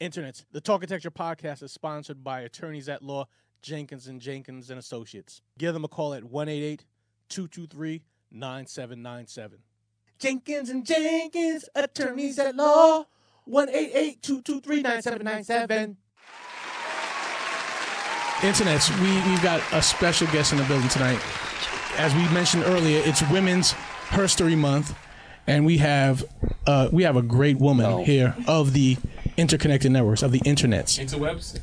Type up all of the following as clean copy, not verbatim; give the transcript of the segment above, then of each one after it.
Internets. The Talkitecture podcast is sponsored by attorneys at law Jenkins and Jenkins and Associates. Give them a call at 1-888-223-9797. Jenkins and Jenkins, attorneys at law. 1-888-223-9797. Internets, we've got a special guest in the building tonight. As we mentioned earlier, it's Women's Herstory Month, and we have a great woman here of the interconnected networks, of the internets. Interwebs?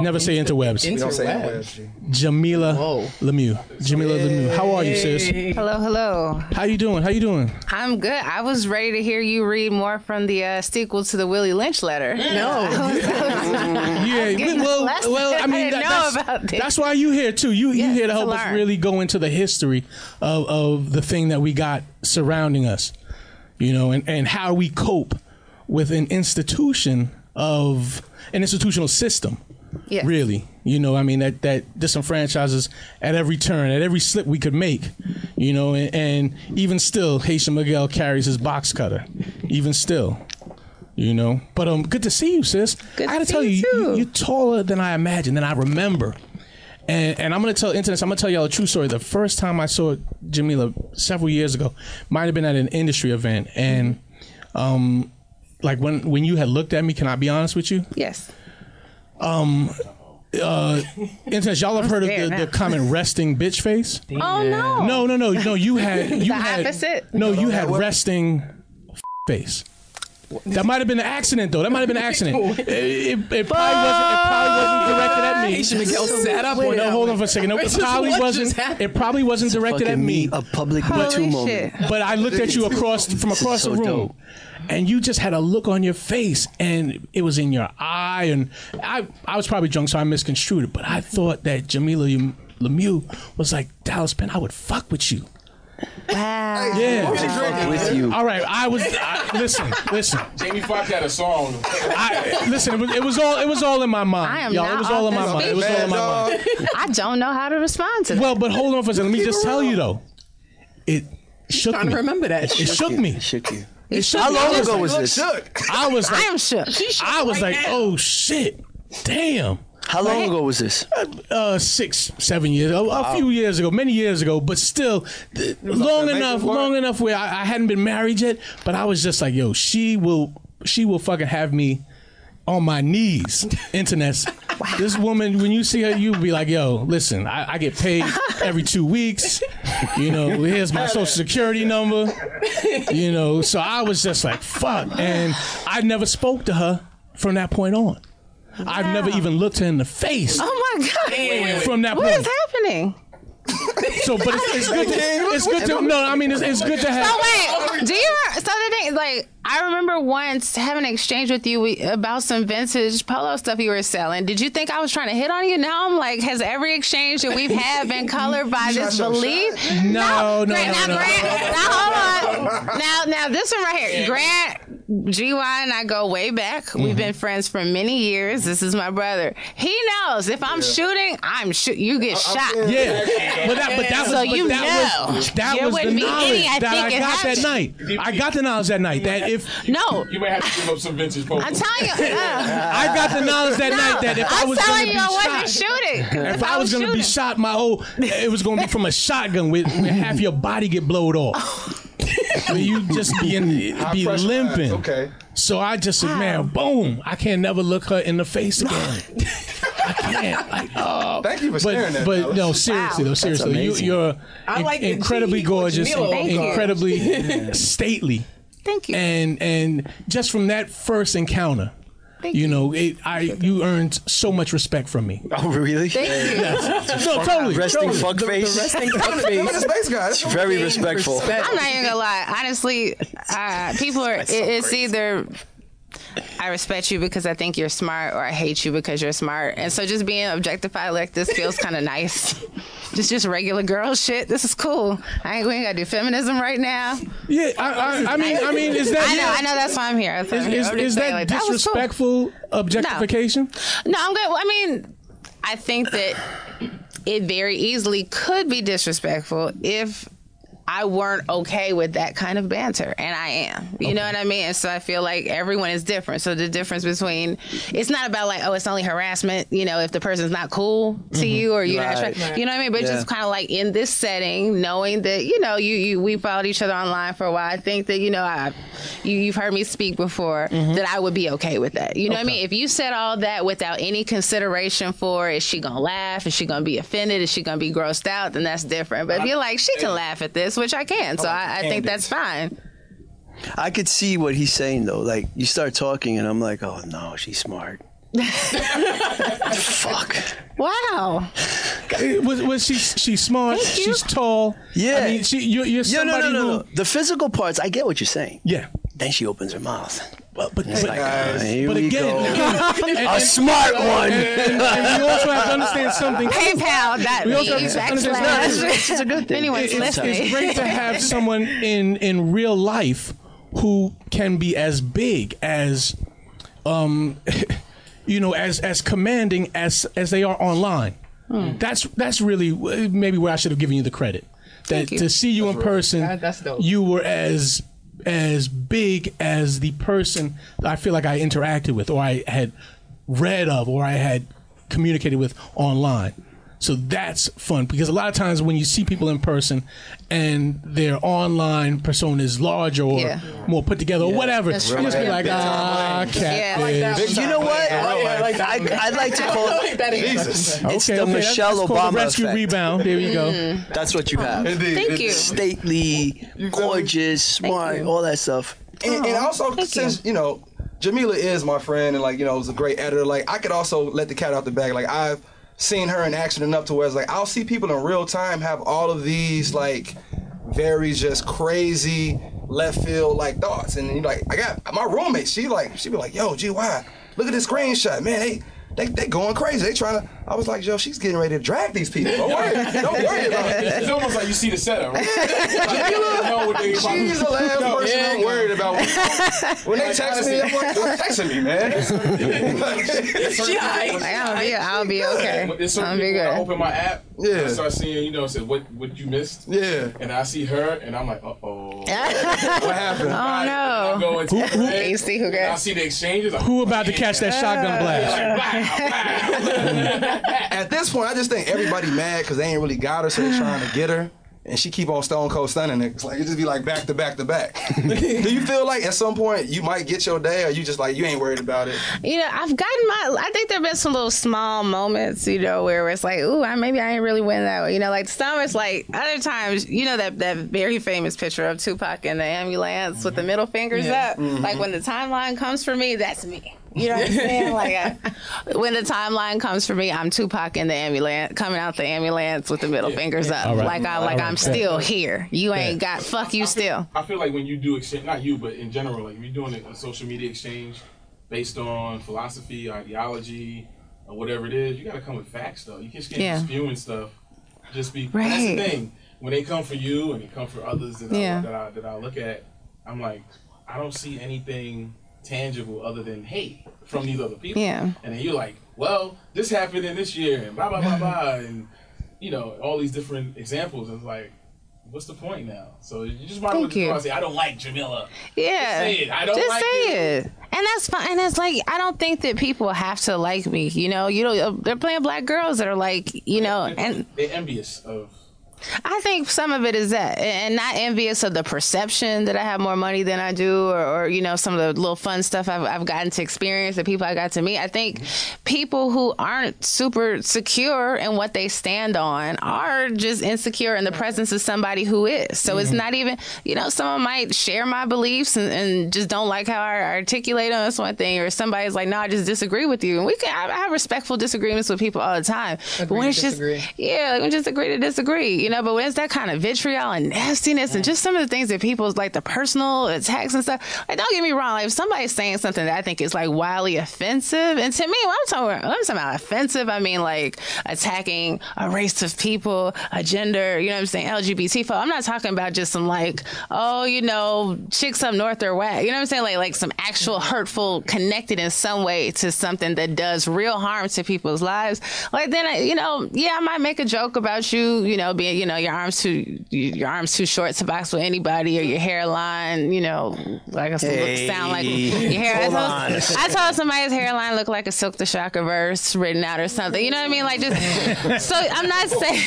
Never say interwebs. We don't say interwebs. Jamilah Lemieux. Jamilah Lemieux. How are you, sis? Hello. How you doing? I'm good. I was ready to hear you read more from the sequel to the Willie Lynch letter. Yeah. Well, I mean, that's why you here too. You here to help us really go into the history of the thing that we got surrounding us, and how we cope with an institutional system. Yeah. Really. I mean, that disenfranchises at every turn, at every slip we could make, and even still, Haitian Miguel carries his box cutter, even still, But good to see you, sis. Good I gotta to tell see you, you too. you're taller than I imagined, than I remember. And I'm going to tell internets, I'm going to tell y'all a true story. The first time I saw Jamilah several years ago, might have been at an industry event, and like when you had looked at me, can I be honest with you? Yes. Internet, y'all have heard of the common resting bitch face? Oh no. No. You had opposite? No, you had resting face. That might have been an accident, though. It probably wasn't directed at me. Haitian Miguel sat up. No, hold on for a second. No, it probably wasn't directed at me. A public Me Too moment. But I looked at you from across the room. Dope. And you just had a look on your face, and it was in your eye. And I was probably drunk, so I misconstrued it. But I thought that Jamilah Lemieux was like, Dallas Penn, I would fuck with you. Wow. Yeah. With you. All right. Listen. Jamie Foxx had a song. It was all in my mind. I am Y'all, not it was all in my mind. It was all in my mind. I don't know how to respond to that. Well, but hold on for a second. Let me just tell you, though. It shook me. I remember that. It shook me. It shook you. It shook How me. long ago was this? I was like, I am shook. I was like, oh, shit. Damn. How long ago was this? 6-7 years, a few years ago, many years ago, but still long enough where I hadn't been married yet, but I was just like, yo, she will fucking have me on my knees. Internets. Wow. This woman, when you see her, you'll be like, yo, listen, I get paid every 2 weeks. Here's my social security number. So I was just like, fuck. And I never spoke to her from that point on. Wow. I've never even looked her in the face. Oh my God. From that point. What is happening? So, but it's good to, it's good to, no, I mean, it's good to have. So wait, so the thing, like, I remember once having an exchange with you about some vintage polo stuff you were selling. Did you think I was trying to hit on you? Now I'm like, has every exchange that we've had been colored by this belief? No. Grant, hold on. Now this one right here, Grant, GY and I go way back. Mm-hmm. We've been friends for many years. This is my brother. He knows if I'm shooting, you get shot. Yeah. But that was the knowledge that I got that night. I got the knowledge that night that if you may have to give up some vintage photos. I'm telling you, I got the knowledge that night that if I was going to be shot, if I was going to be shot, it was going to be from a shotgun with half your body get blowed off. You just be limping. Okay. So I just said, man, boom! I can't never look her in the face again. I can't. Thank you for sharing that. But no, seriously, you're incredibly gorgeous, incredibly stately. Thank you. And just from that first encounter, you earned so much respect from me. Oh, really? Thank you. Yes. No, totally. Resting fuck face. The resting fuck face. It's very respectful. I'm not even gonna lie. Honestly, people are. It's either I respect you because I think you're smart, or I hate you because you're smart. And so just being objectified like this feels kind of nice. Just regular girl shit. This is cool. We ain't gotta do feminism right now. Yeah, I mean, is that? I know that's why I'm here. Is that like, disrespectful objectification? No, I'm good. I mean, I think that it very easily could be disrespectful if I weren't okay with that kind of banter, and I am. You know what I mean? And so I feel like everyone is different. So the difference between, it's not about like, oh, it's only harassment, you know, if the person's not cool to you or you're not attracted. You know what I mean? But just kind of like in this setting, knowing that, you know, we followed each other online for a while. I think that, you know, you've heard me speak before, that I would be okay with that. You know what I mean? If you said all that without any consideration for, is she going to laugh? Is she going to be offended? Is she going to be grossed out? Then that's different. But if you're like, she can laugh at this, which I can. So I think that's fine. I could see what he's saying, though. Like, you start talking, and I'm like, oh, no, she's smart. Fuck. Wow. She's smart. She's tall. Yeah. I mean, you're somebody no. The physical parts, I get what you're saying. Yeah. Then she opens her mouth. Well, but again, a smart one. And we also have to understand something. PayPal, that means it's a good thing. Anyways, it's great to have someone in real life who can be as big as, you know, as commanding as they are online. That's really maybe where I should have given you the credit. That to see you in person, that's dope. You were as big as the person I feel like I interacted with, or I had read of, or I had communicated with online. So that's fun, because a lot of times when you see people in person and their online persona is larger or more put together or whatever, you just be like, catfish. You know what? I'd like to call it. It's the Michelle Obama the rescue effect. Rebound. There you go. That's what you have. Thank you. Stately, gorgeous, smart, all that stuff. And also, since, you know, Jamilah is my friend and, like, you know, was a great editor, like, I could also let the cat out the bag. Like, I've seen her in action enough to where it's like, I'll see people in real time have all of these, like, very just crazy left field, like, thoughts. And, like, I got my roommate, she be like, yo, GY, look at this screenshot, man, they going crazy. They trying to. I was like, yo, she's getting ready to drag these people. Don't worry about it. It's almost like you see the setup, right? She's the last person I'm worried about. When they text me, I'm like, stop texting me, man. I'll be okay. I'll be good. I open my app, Yeah. I start seeing, you know, said what you missed. Yeah. And I see her, and I'm like, uh-oh. What happened? Oh, no. I go into the You see who got? I see the exchanges. Like, Who about to catch that shotgun blast? At this point, I just think everybody mad because they ain't really got her, so they trying to get her. And she keep on stone cold stunning it. It's like, it just be like back to back to back. Do you feel like at some point you might get your day, or you just like, you ain't worried about it? You know, I think there have been some little small moments, you know, where it's like, ooh, maybe I ain't really win that way. You know, like some it's like, other times, you know, that very famous picture of Tupac in the ambulance with the middle fingers up. Like when the timeline comes for me, that's me. You know what I'm saying? Like, when the timeline comes for me, I'm Tupac in the ambulance, coming out the ambulance with the middle fingers up. Right. I'm still here. You ain't got, fuck you still. I feel like when you do exchange, not you, but in general, like if you're doing a social media exchange based on philosophy, ideology, or whatever it is, you got to come with facts, though. You just can't be spewing stuff. Just be, that's the thing. When they come for you and they come for others that I look at, I'm like, I don't see anything tangible other than hate from these other people. Yeah. And then you're like, well, this happened in this year and blah, blah, blah, blah. And, you know, all these different examples. It's like, what's the point now? So you just might as well say, I don't like Jamilah. Yeah. Just say it. I don't like it. And that's fine. And it's like, I don't think that people have to like me. You know, they're playing black girls that are like, you know, and they're envious of. I think some of it is that, and not envious of the perception that I have more money than I do, or you know, some of the little fun stuff I've gotten to experience, the people I got to meet. I think people who aren't super secure in what they stand on are just insecure in the presence of somebody who is. So it's not even, you know, someone might share my beliefs and just don't like how I articulate them. That's one thing. Or somebody's like, no, I just disagree with you. And I have respectful disagreements with people all the time. But when it's just, we just agree to disagree. You know, but when it's that kind of vitriol and nastiness and just some of the things that people's like the personal attacks and stuff, like, don't get me wrong, like if somebody's saying something that I think is like wildly offensive, and to me, when I'm talking about offensive, I mean like attacking a race of people, a gender, you know what I'm saying, LGBT folk. I'm not talking about just some like, oh, you know, chicks up north or whack. You know what I'm saying? Like some actual hurtful, connected in some way to something that does real harm to people's lives. Like then, I might make a joke about you, you know, being you know, your arms too short to box with anybody, or your hairline, you know, like I sound like your hair. I told somebody his hairline looked like a Silk the Shocker verse written out or something. You know what I mean? Like, just so I'm not saying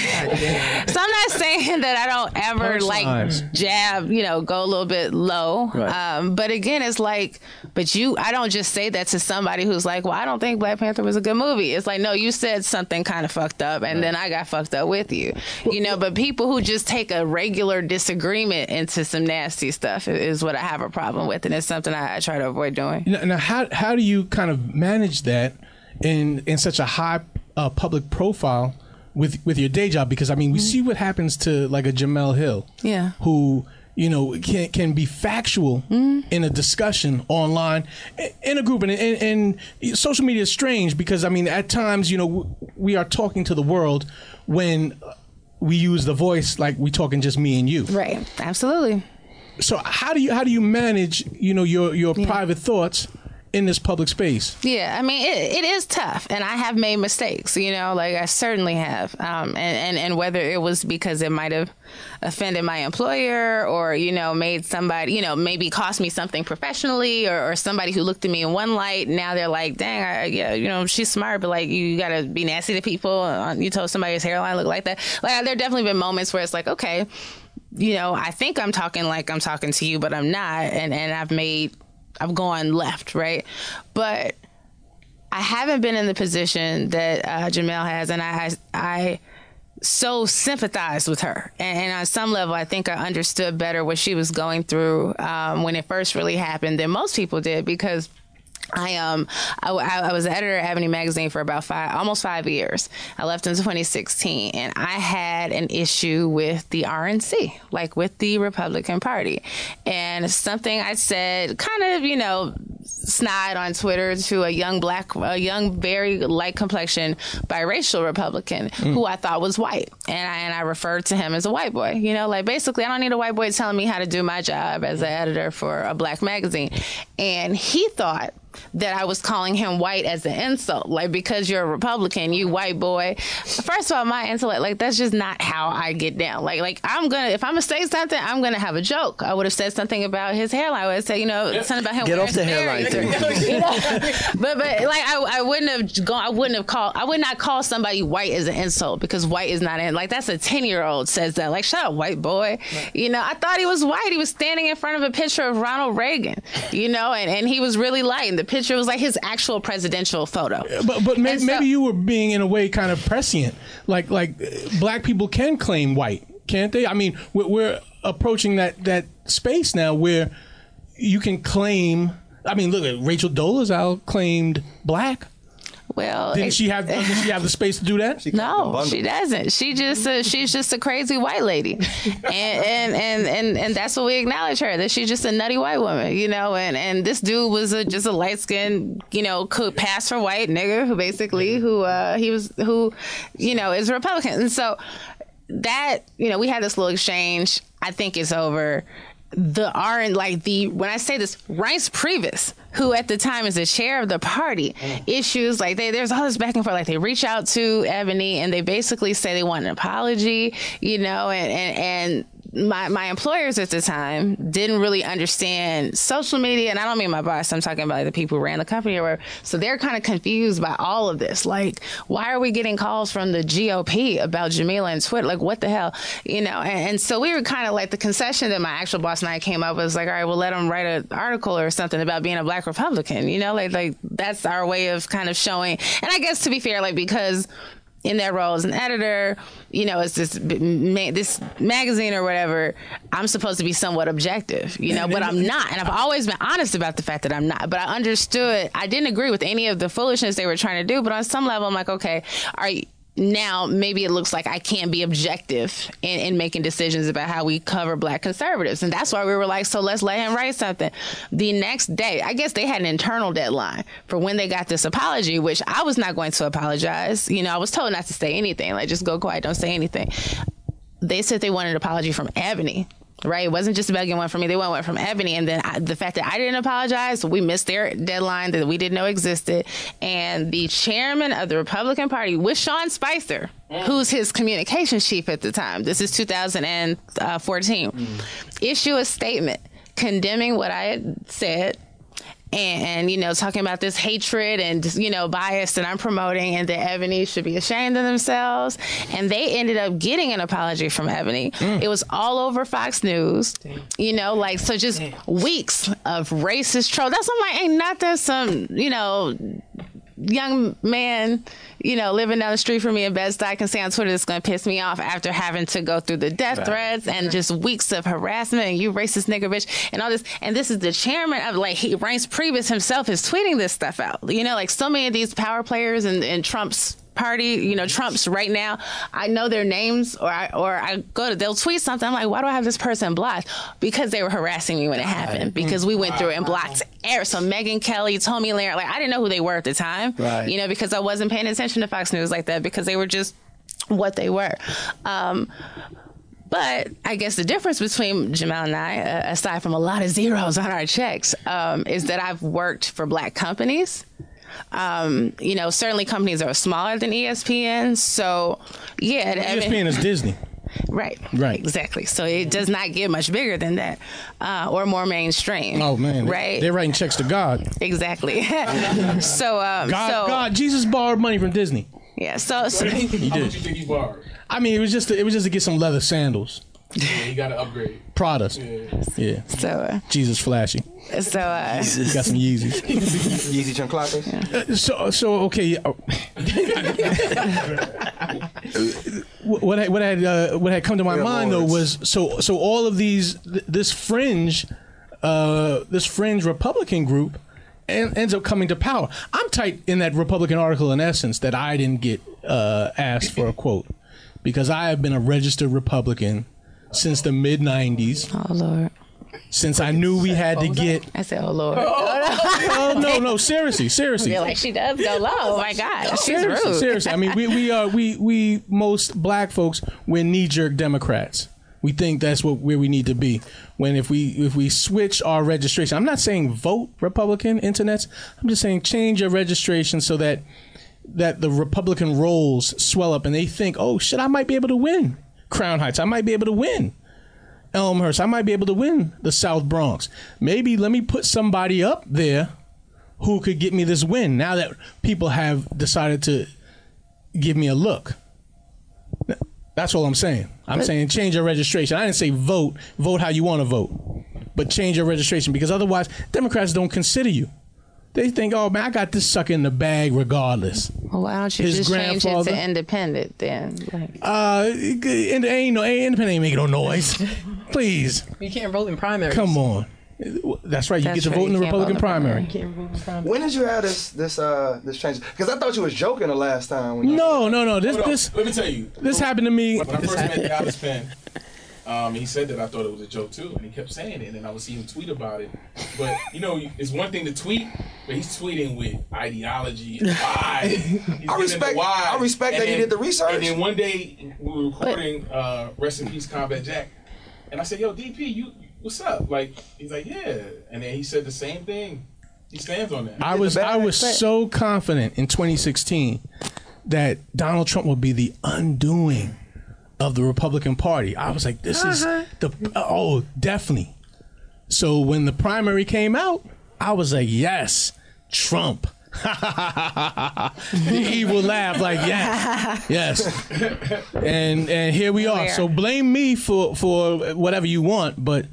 that I don't ever like jab, you know, go a little bit low. Right. But again, it's like, I don't just say that to somebody who's like, well, I don't think Black Panther was a good movie. It's like, no, you said something kind of fucked up, and then I got fucked up with you. You know, but people who just take a regular disagreement into some nasty stuff is what I have a problem with, and it's something I try to avoid doing. Now, how do you kind of manage that in such a high public profile with your day job? Because I mean, we see what happens to like a Jemele Hill, who, you know, can be factual in a discussion online, in a group, and social media is strange because I mean, at times, you know, we are talking to the world when we use the voice like we talking just me and you. Right. Absolutely. So how do you manage, you know, your private thoughts in this public space? Yeah, I mean, it is tough, and I have made mistakes, you know, like I certainly have. And whether it was because it might have offended my employer, or, you know, made somebody, you know, maybe cost me something professionally, or somebody who looked at me in one light, now they're like, dang, yeah, you know, she's smart, but like, you gotta be nasty to people. You told somebody his hairline looked like that. Like, there definitely been moments where it's like, okay, you know, I think I'm talking like I'm talking to you, but I'm not, and I've gone left, right? But I haven't been in the position that Jemele has, and I so sympathized with her. And on some level, I think I understood better what she was going through when it first really happened than most people did, because I was the editor at Ebony magazine for about almost 5 years. I left in 2016, and I had an issue with the RNC, like with the Republican Party. And something I said, kind of, you know, snide on Twitter to a young, very light complexion, biracial Republican who I thought was white. And I referred to him as a white boy. You know, like, basically, I don't need a white boy telling me how to do my job as an editor for a Black magazine. And he thought that I was calling him white as an insult, like, because you're a Republican, you white boy. First of all, my intellect, like, that's just not how I get down. Like if I'm gonna say something, I'm gonna have a joke. I would have said something about his hairline. I would have said, you know, something about him. Get off the hairline thing. You know? But like, I would not call somebody white as an insult, because white is not in. Like, that's a 10-year-old says that. Like, shut up, white boy. Right. You know, I thought he was white. He was standing in front of a picture of Ronald Reagan. You know, and he was really light. And the picture was like his actual presidential photo. But maybe you were being, in a way, kind of prescient. Like Black people can claim white, can't they? I mean, we're approaching that space now where you can claim. I mean, look at Rachel Dolezal claimed Black. Well, doesn't she have the space to do that? No, she doesn't. She's just a crazy white lady, and that's what we acknowledge her, that she's just a nutty white woman, you know. And this dude was just a light skinned, you know, could pass for white nigger who you know, is a Republican. And so that, you know, we had this little exchange. I think it's over. When I say this, Reince Priebus, who at the time is the chair of the party, issues like there's all this back and forth. Like, they reach out to Ebony and they basically say they want an apology, you know, and my employers at the time didn't really understand social media, and I don't mean my boss, I'm talking about like the people who ran the company or whatever. So they're kind of confused by all of this. Like, why are we getting calls from the GOP about Jamilah and Twitter? Like, what the hell? You know, and so we were kind of like, the concession that my actual boss and I came up with was like, all right, well, let them write an article or something about being a Black Republican, you know, like that's our way of kind of showing. And I guess, to be fair, like, because in that role as an editor, you know, it's this magazine or whatever, I'm supposed to be somewhat objective, you know, but I'm not. And I've always been honest about the fact that I'm not. But I understood, I didn't agree with any of the foolishness they were trying to do. But on some level, I'm like, okay, now maybe it looks like I can't be objective in making decisions about how we cover Black conservatives. And that's why we were like, so let's let him write something. The next day, I guess they had an internal deadline for when they got this apology, which I was not going to apologize. You know, I was told not to say anything, like, just go quiet, don't say anything. They said they wanted an apology from Ebony. Right, it wasn't just about getting one from me. They want one from Ebony, and then the fact that I didn't apologize, we missed their deadline that we didn't know existed. And the chairman of the Republican Party, with Sean Spicer, who's his communications chief at the time, this is 2014, issue a statement condemning what I had said. And, you know, talking about this hatred and, you know, bias that I'm promoting, and that Ebony should be ashamed of themselves. And they ended up getting an apology from Ebony. It was all over Fox News. You know, like, so just weeks of racist troll. That's what I'm like, ain't nothing some, you know, young man, you know, living down the street from me in Bed-Stuy can say on Twitter that's going to piss me off after having to go through the death threats and just weeks of harassment and you racist nigger bitch and all this. And this is the chairman of, like, he Reince Priebus himself is tweeting this stuff out. You know, like so many of these power players in Trump's party, you know, Trump's right now, I know their names, or I go to, they'll tweet something. I'm like, why do I have this person blocked? Because they were harassing me when it happened. Because we went through it and blocked air. So Megyn Kelly, Tommy Laird, like, I didn't know who they were at the time, you know, because I wasn't paying attention to Fox News like that, because they were just what they were. But I guess the difference between Jamilah and I, aside from a lot of zeros on our checks, is that I've worked for Black companies. You know, certainly companies are smaller than ESPN. So, yeah. ESPN is Disney. Right. Exactly. So it does not get much bigger than that, or more mainstream. Oh, man. Right. They're writing checks to God. Exactly. So, God, Jesus borrowed money from Disney. Yeah. So he did. How much you think he borrowed? I mean, it was just to get some leather sandals. Yeah, he got to upgrade. Prada. Yeah. So Jesus flashy. So he got some Yeezys. Yeezy chunk clappers. So okay. What had come to my mind though was so all of this fringe Republican group ends up coming to power. I'm tight in that Republican article in essence that I didn't get asked for a quote, because I have been a registered Republican since the mid-90s. Oh, Lord. Since I knew we had to get... I said, oh, Lord. Oh, no, seriously. You're like, she does go low. Oh, my God. She's rude. Seriously. I mean, we most Black folks, we're knee-jerk Democrats. We think that's where we need to be. When if we switch our registration... I'm not saying vote Republican, internets. I'm just saying change your registration so that the Republican rolls swell up and they think, oh, shit, I might be able to win Crown Heights. I might be able to win Elmhurst. I might be able to win the South Bronx. Maybe let me put somebody up there who could get me this win now that people have decided to give me a look. That's all I'm saying. I'm saying change your registration. I didn't say vote how you want to vote, but change your registration, because otherwise Democrats don't consider you. They think, oh, man, I got this sucker in the bag regardless. Well, why don't you just change it to independent then? Independent ain't making no noise. Please. You can't vote in primaries. Come on. That's right. You get to vote in the Republican primary. You can't vote in primaries. When did you have this change? Because I thought you was joking the last time. No. Let me tell you. This happened to me. When I first met Dallas Penn, he said that I thought it was a joke too, and he kept saying it, and I would see him tweet about it. But you know, it's one thing to tweet, but he's tweeting with ideology and why. I respect that he did the research. And then one day we were recording Rest in Peace Combat Jack, and I said, "Yo, DP, you what's up?" Like, he's like, "Yeah," and then he said the same thing. He stands on that. I was so confident in 2016 that Donald Trump would be the undoing of the Republican Party. I was like, this is definitely. So when the primary came out, I was like, yes, Trump. The evil laugh, like, yes. And here we are. So blame me for whatever you want, but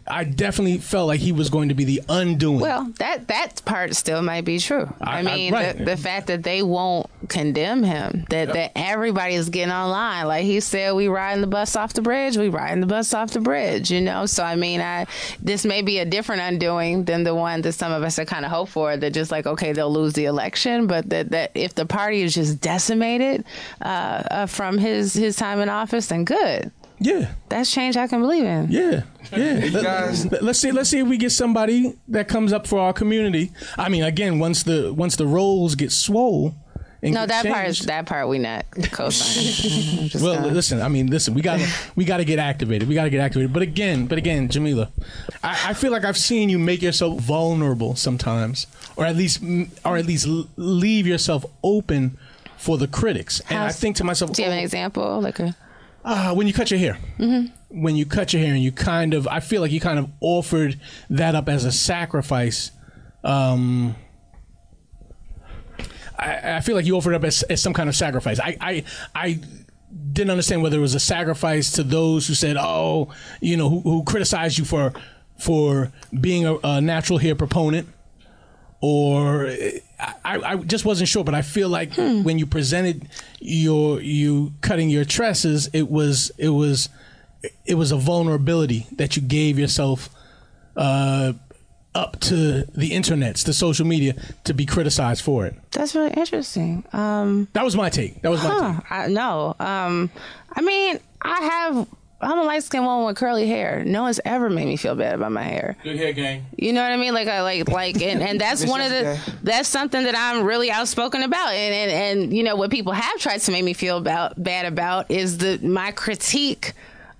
I definitely felt like he was going to be the undoing. Well, that part still might be true. I mean, the fact that they won't condemn him, that everybody is getting online. Like he said, we riding the bus off the bridge, you know? So, I mean, this may be a different undoing than the one that some of us are kind of hope for, that just like, okay, they'll lose the election, but that if the party is just decimated from his time in office, then good. Yeah, that's change I can believe in. Yeah. Let's see if we get somebody that comes up for our community. I mean, again, once the rolls get swole and No, get changed. that part we not co-signing. Well, listen. We got to get activated. But again, Jamilah, I feel like I've seen you make yourself vulnerable sometimes, or at least leave yourself open for the critics. And I think to myself, do you have an example, like when you cut your hair? Mm-hmm. When you cut your hair, and I feel like you kind of offered that up as a sacrifice. I feel like you offered up as some kind of sacrifice. I didn't understand whether it was a sacrifice to those who said, who criticized you for being a natural hair proponent, or I just wasn't sure. But I feel like when you presented you cutting your tresses, it was a vulnerability that you gave yourself up to the internets, to social media, to be criticized for it. That's really interesting. That was my take. I mean, I'm a light-skinned woman with curly hair. No one's ever made me feel bad about my hair. Good hair gang. You know what I mean? And that's that's something that I'm really outspoken about. And you know, what people have tried to make me feel bad about is my critique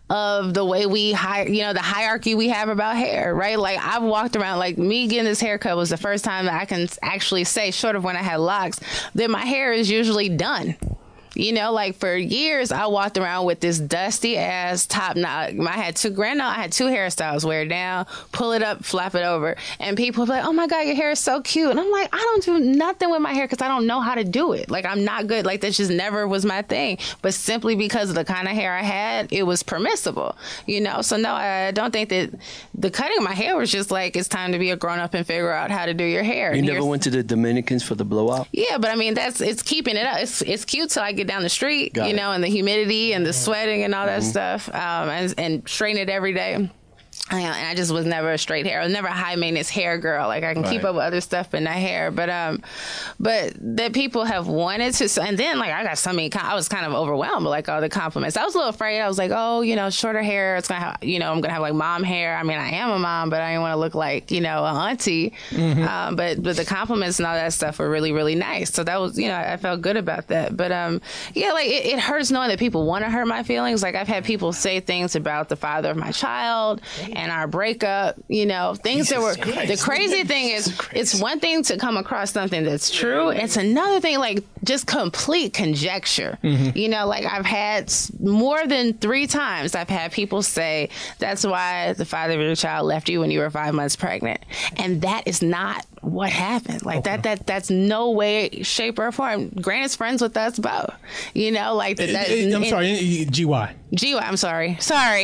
of the way the hierarchy we have about hair, right? Like, I've walked around, like, me getting this haircut was the first time that I can actually say, short of when I had locks, that my hair is usually done. You know, like, for years, I walked around with this dusty ass top knot. I had two hairstyles: wear it down, pull it up, flap it over. And people would be like, "Oh my God, your hair is so cute." And I'm like, I don't do nothing with my hair because I don't know how to do it. Like, I'm not good. Like, that just never was my thing. But simply because of the kind of hair I had, it was permissible, you know? So no, I don't think that the cutting of my hair was just like, it's time to be a grown up and figure out how to do your hair. You never went to the Dominicans for the blowout? Yeah, but I mean, it's keeping it up. It's cute till I get down the street, and the humidity and the sweating and all that stuff, and straighten it every day. And I just was never a straight hair. I was never a high maintenance hair girl. Like, I can keep up with other stuff, but not hair. But that people have wanted to. So, and then, like, I got so many. I was kind of overwhelmed with, like, all the compliments. I was a little afraid. I was like, shorter hair. It's gonna have, I'm gonna have like mom hair. I mean, I am a mom, but I didn't want to look like an auntie. Mm-hmm. But the compliments and all that stuff were really, really nice. So that was, I felt good about that. But it hurts knowing that people want to hurt my feelings. Like, I've had people say things about the father of my child and our breakup, things that were, the crazy thing is, it's one thing to come across something that's true. It's another thing, like, just complete conjecture. Mm-hmm. Like, I've had more than 3 times, I've had people say, that's why the father of your child left you when you were 5 months pregnant. And that is not what happened. Like, that's no way, shape, or form. Grant is friends with us both. I'm sorry, GY. I'm sorry.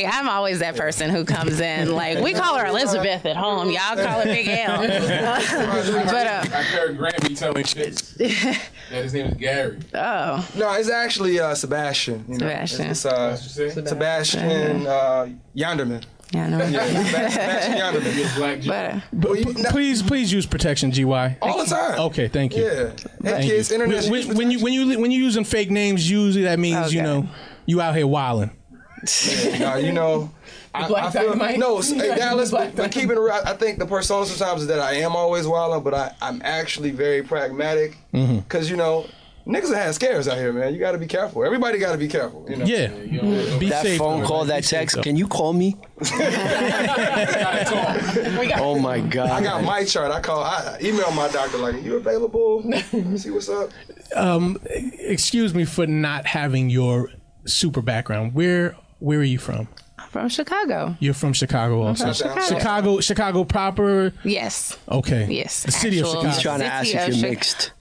I'm always that person who comes in. Like, we call her Elizabeth at home. Y'all call her Big L. But I heard Grant be telling shit that his name is Gary. Oh. No, it's actually Sebastian. Sebastian. It's Sebastian Yonderman. Yeah, no. Sebastian Yonderman. Please use protection, GY. All the time. Okay, thank you. Yeah. Hey, kids, internet. When you using fake names, usually that means you out here wilding. I feel Dallas, but keeping it real, I think the persona sometimes is that I am always wilding, but I'm actually very pragmatic because niggas that have scares out here, man. You got to be careful. Everybody got to be careful. Yeah. Be that safe, phone call, that text. Can you call me? Oh my God. I got my chart. I email my doctor like, you available? See what's up. Excuse me for not having your super background. Where are you from? I'm from Chicago. You're from Chicago also. Chicago proper? Yes. Okay. Yes. The city of Chicago. He's trying to ask if you're mixed.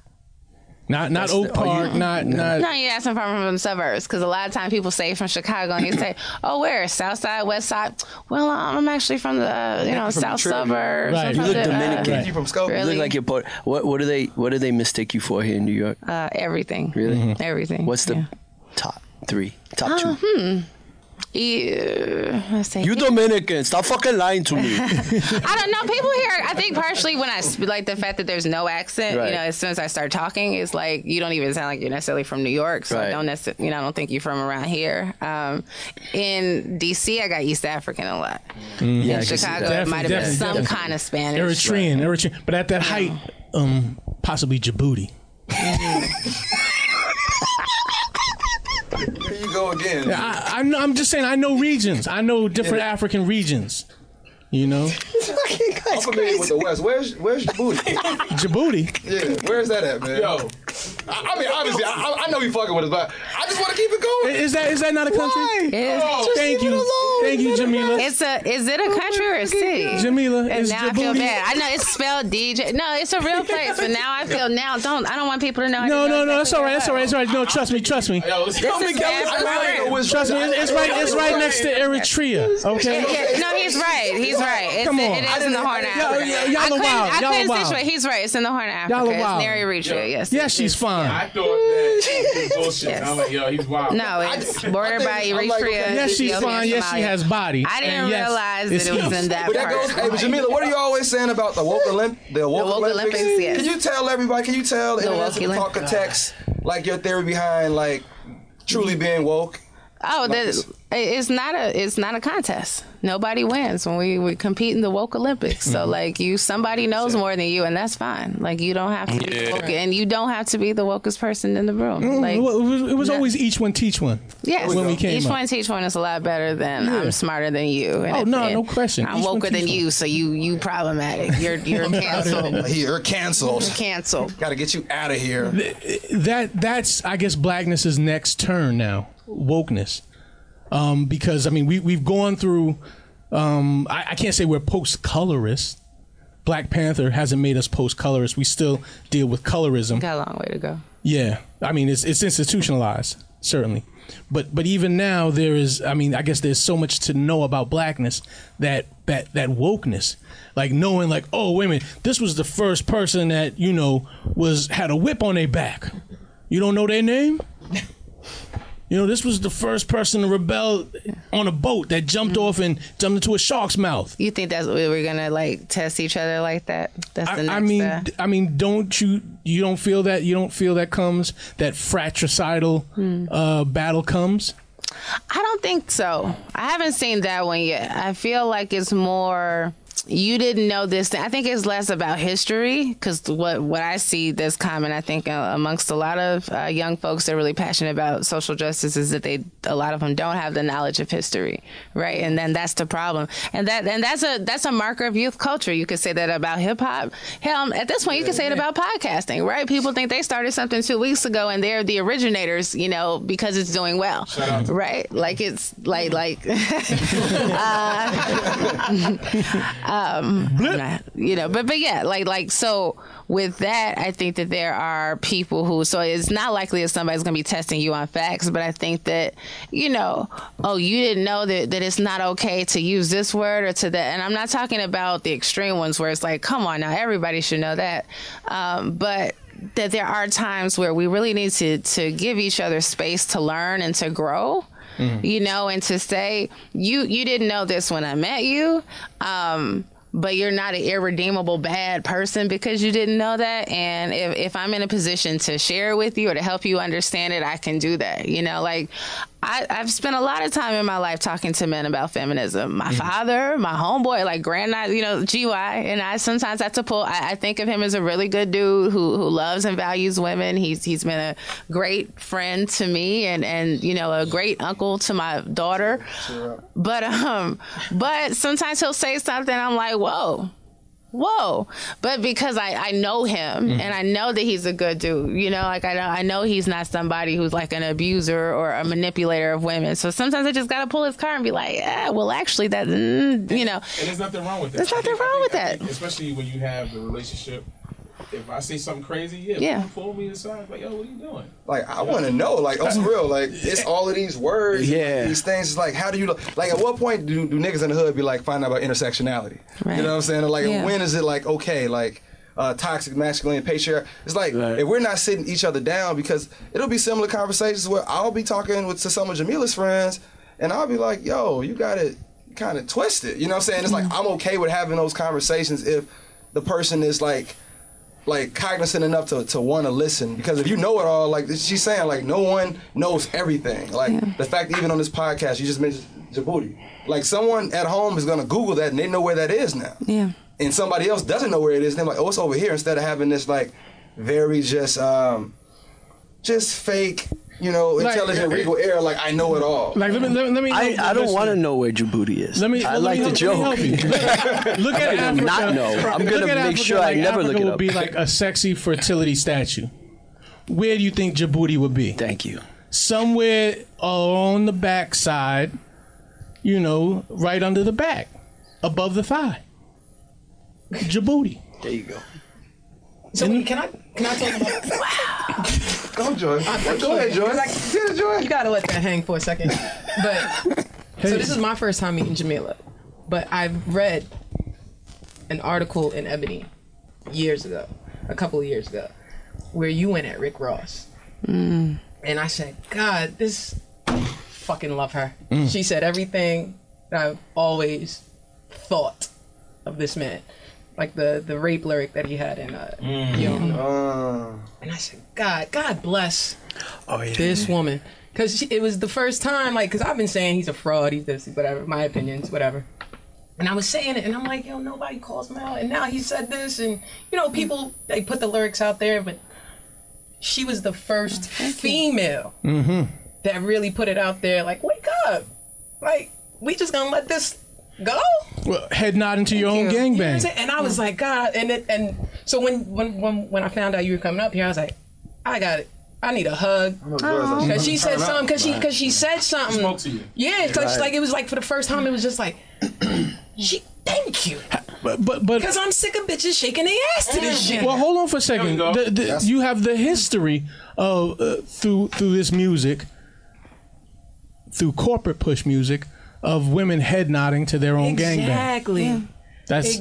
Not Oak Park, not. No, you ask them from the suburbs, because a lot of times people say from Chicago and you say, "Oh, where? South Side, West Side?" Well, I'm actually from the south suburbs. Right. You look Dominican. You from Scope? Really? You look like you're Puerto. What do they mistake you for here in New York? Everything. Really? Mm-hmm. Everything. What's the top 2? Let's say You Dominican, stop fucking lying to me. I don't know. People here, I think partially when I like the fact that there's no accent. Right. As soon as I start talking, it's like you don't even sound like you're necessarily from New York. So right. I don't necessarily, I don't think you're from around here. In DC, I got East African a lot. Yeah, in Chicago, it might have been some kind of Spanish. Eritrean, but at that height, possibly Djibouti. go again. Yeah, I'm just saying. I know regions. I know different African regions. You know, I'm familiar with the West. Where's Djibouti? Djibouti. Yeah, where's that at, man? Yo, I mean, obviously, I know you fucking with us, but I just want to keep it going. Is that not a country? Thank you, Jamilah. Is it a country or a city? Jamilah, And is now I feel bad. I know it's spelled DJ. No, it's a real place, but now I feel I don't want people to know. No, that's all right. No, trust me. yo, let's This is Africa. Trust me. It's right next to Eritrea. Okay. No, he's right. Come on. It is in the Horn of Africa. Y'all are wild. I couldn't wild. situate. He's right. It's in the Horn of Y'all Africa. are wild. It's near Eritrea. Yes. Yeah, she's fine. I thought that was bullshit. Yes. I'm like, yo, he's wild. No, it's bordered by I'm Eritrea. like, okay. Yes, she's Ethiopia, fine. Yes, she Somalia. has body. I didn't And yes, realize that it's it was heat. in that But that part. goes, hey, but Jamilah, what are you always saying about the woke Olympics? The woke Olympics? Yes. Can you tell everybody? Can you tell the woke internet Talkitecture, like your theory behind like truly being woke? Oh, it's not a contest. Nobody wins when we compete in the woke Olympics. So like somebody knows more than you, and that's fine. Like you don't have to be woke, and you don't have to be the wokest person in the room. Like It was always each one teach one. yes, when we came each up. one teach one is a lot better than I'm smarter than you. And no question. I'm Each one woker teach than one. you, so you problematic. You're canceled. You're canceled. Canceled. Got to get you out of here. That's I guess blackness's next turn now, wokeness. Because I mean we've gone through. I can't say we're post-colorist. Black Panther hasn't made us post-colorist. We still deal with colorism. Got a long way to go. Yeah, I mean it's institutionalized certainly, but even now there is. I mean I guess there's so much to know about blackness that wokeness, like knowing like oh wait a minute, this was the first person that had a whip on their back. You don't know their name. This was the first person to rebel on a boat that jumped off and jumped into a shark's mouth. You think that's what we're gonna like test each other like that? That's the next. I mean, don't you don't feel that comes that fratricidal battle comes? I don't think so. I haven't seen that one yet. I feel like it's more. You didn't know this thing. I think it's less about history because what I see that's common, I think, amongst a lot of young folks that are really passionate about social justice is that a lot of them don't have the knowledge of history, right? And then that's the problem. And that's a marker of youth culture. You could say that about hip hop. Hell, at this point, you could say it about podcasting, right? People think they started something 2 weeks ago and they're the originators, because it's doing well, right? Like it's like. But yeah, like so with that, I think that there are people who, so it's not likely that somebody's going to be testing you on facts, but I think that, you didn't know that it's not okay to use this word or to that. And I'm not talking about the extreme ones where it's like, come on now, everybody should know that. But that there are times where we really need to give each other space to learn and to grow. And to say, you didn't know this when I met you, but you're not an irredeemable bad person because you didn't know that. And if I'm in a position to share with you or to help you understand it, I can do that. I've spent a lot of time in my life talking to men about feminism. My father, my homeboy, like GY, and I sometimes have to pull. I think of him as a really good dude who loves and values women. He's been a great friend to me and a great uncle to my daughter. But sometimes he'll say something. I'm like, whoa. But because I know him and I know that he's a good dude, I know he's not somebody who's like an abuser or a manipulator of women. So sometimes I just got to pull his car and be like, yeah, well, actually that, And there's nothing wrong with that. There's nothing wrong with that. Especially when you have the relationship. If I say something crazy, pull me aside. Like, yo, what are you doing? Like, I want to know. Like, for real. Like, it's all of these words. Yeah. These things. It's like, how do you, like, at what point do niggas in the hood be like finding out about intersectionality? Right. You know what I'm saying? Like, when is it like, okay, like, toxic masculinity, patriarchy? It's like, if we're not sitting each other down, because it'll be similar conversations where I'll be talking to some of Jamilah's friends, and I'll be like, yo, you got it kind of twisted. You know what I'm saying? It's like, I'm okay with having those conversations if the person is like cognizant enough to want to listen, because if you know it all, like she's saying, like no one knows everything. Like the fact that even on this podcast you just mentioned Djibouti, like someone at home is gonna Google that and they know where that is now. Yeah. And somebody else doesn't know where it is, and they're like, oh, it's over here, instead of having this like very just fake, intelligent, regal air, like I know it all. Like, let me I don't want to know where Djibouti is. I like the joke. Look at Africa. Not know. I'm going to make sure I never look it up. Africa would be like a sexy fertility statue. Where do you think Djibouti would be? Thank you. Somewhere on the backside, right under the back, above the thigh. Djibouti. There you go. So can I talk about? Wow. Go, Joy. Go ahead, Joy. Joy. You gotta let that hang for a second. But so this is my first time meeting Jamilah, but I've read an article in Ebony a couple of years ago, where you went at Rick Ross, and I said, God, this fucking love her. She said everything that I've always thought of this man. Like the rape lyric that he had in and I said, God bless this woman, because it was the first time, like, because I've been saying he's a fraud, he's this, whatever, my opinions, whatever, and I was saying it, and I'm like, nobody calls him out, and now he said this, and people, they put the lyrics out there, but she was the first female that really put it out there, like, wake up, like, we just gonna let this go? Well, head nodding to your own gangbang. And I was like, God, and so when I found out you were coming up here, I was like, I got it. I need a hug. Because she said something. Because she said something. Spoke to you. Yeah, because like it was like for the first time, it was just like, thank you. But because I'm sick of bitches shaking their ass to this shit. Well, hold on for a second. You have the history of through this music, through corporate push music, of women head nodding to their own gangbang. Exactly. That's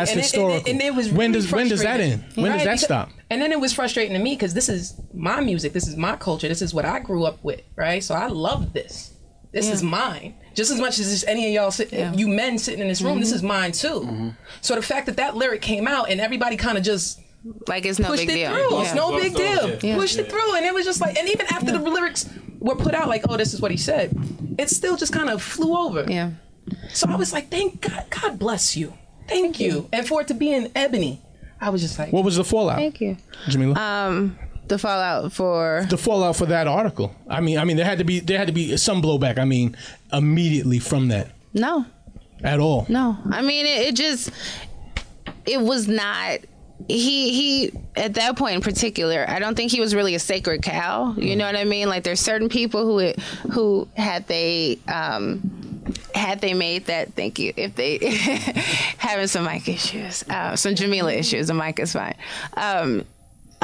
historical. And it was really when does that end? When does that stop? And then it was frustrating to me because this is my music, this is my culture, this is what I grew up with, right? So I love this. This is mine. Just as much as any of y'all, you men sitting in this room, this is mine too. So the fact that lyric came out and everybody kind of just like it's no big deal. It's no big deal. Pushed it through, and it was just like, and even after the lyrics were put out, like, oh, this is what he said, it still just kind of flew over. Yeah. So I was like, thank God, God bless you, thank you, and for it to be in Ebony, I was just like, what was the fallout? Thank you, Jamilah. The fallout for that article. I mean, there had to be some blowback. I mean, immediately from that. No. At all. No. I mean, it was not. He at that point in particular, I don't think he was really a sacred cow. You know what I mean? Like, there's certain people who had they made that, thank you, if they having some mic issues, some Jamilah issues, the mic is fine.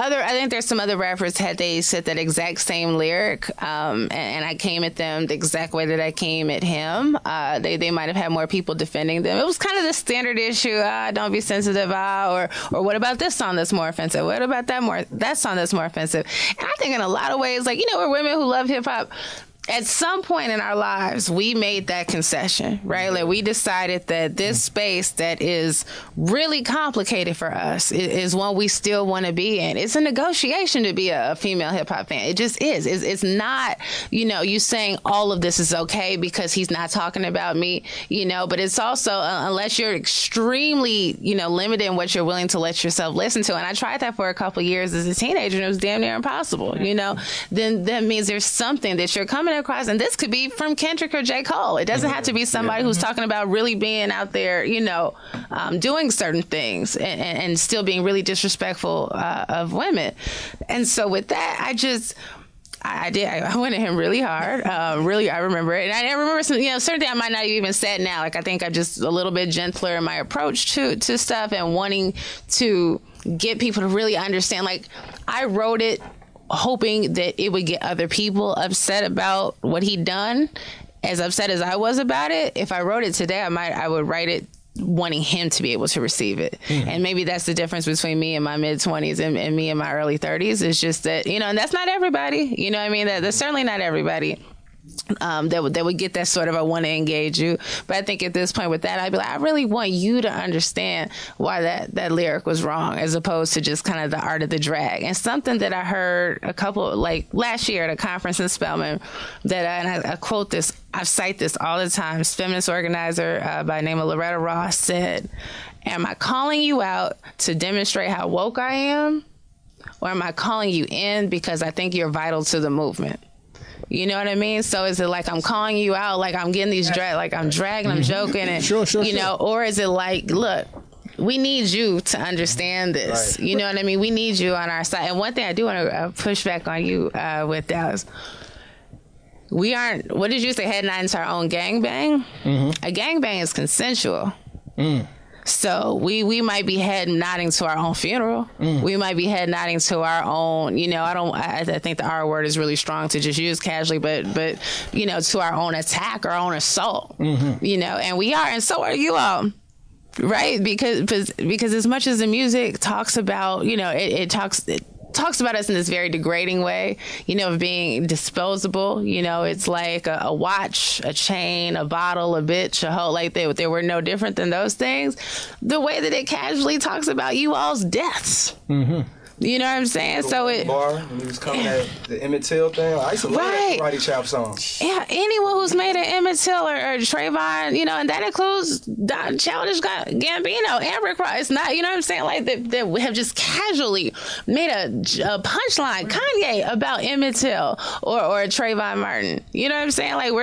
I think there's some other rappers, had they said that exact same lyric, and I came at them the exact way that I came at him, they might have had more people defending them. It was kind of the standard issue, don't be sensitive, or what about this song that's more offensive? What about that song that's more offensive? And I think in a lot of ways, like, we're women who love hip hop. At some point in our lives, we made that concession, right? Like, we decided that this space that is really complicated for us is one we still want to be in. It's a negotiation to be a female hip hop fan. It just is. It's not, you saying all of this is okay because he's not talking about me, but it's also, unless you're extremely, limited in what you're willing to let yourself listen to. And I tried that for a couple of years as a teenager, and it was damn near impossible, then that means there's something that you're coming across, and this could be from Kendrick or J. Cole. It doesn't have to be somebody who's talking about really being out there, doing certain things and still being really disrespectful of women. And so with that, I went at him really hard. Really, I remember it. And I remember some, certain things I might not have even said now. Like, I think I'm just a little bit gentler in my approach to stuff and wanting to get people to really understand. Like, I wrote it hoping that it would get other people upset about what he'd done, as upset as I was about it. If I wrote it today, I would write it wanting him to be able to receive it. And maybe that's the difference between me in my mid-20s and me in my early 30s. It's just that, and that's not everybody. You know what I mean? That's certainly not everybody. That would get that sort of, I want to engage you. But I think at this point with that, I'd be like, I really want you to understand why that lyric was wrong, as opposed to just kind of the art of the drag. And something that I heard last year at a conference in Spelman, and I quote this, I cite this all the time, this feminist organizer by the name of Loretta Ross said, am I calling you out to demonstrate how woke I am? Or am I calling you in because I think you're vital to the movement? You know what I mean? So is it like I'm calling you out, like I'm getting these like I'm dragging, I'm joking, and sure, you know, or is it like, look, we need you to understand this. Right. You know what I mean? We need you on our side. And one thing I do want to push back on you with Dallas. We aren't, what did you say, heading out into our own gangbang? Mm-hmm. A gangbang is consensual. So we might be head nodding to our own funeral. We might be head nodding to our own, you know, I think the R word is really strong to just use casually, but you know, to our own attack, our own assault, you know, and we are, and so are you all. Right? Because as much as the music talks about, you know, it talks about us in this very degrading way, you know, of being disposable. You know, it's like a watch, a chain, a bottle, a bitch, a hoe, like they were no different than those things. The way that it casually talks about you all's deaths. You know what I'm saying? So it bar when he was coming at the Emmett Till thing. I used to love that Karate Chop song. Yeah, anyone who's made an Emmett Till or Trayvon, you know, and that includes Childish Gambino, Amber Cross. It's not, you know what I'm saying? Like that we have just casually made a punchline, Kanye, about Emmett Till or Trayvon Martin. You know what I'm saying? Like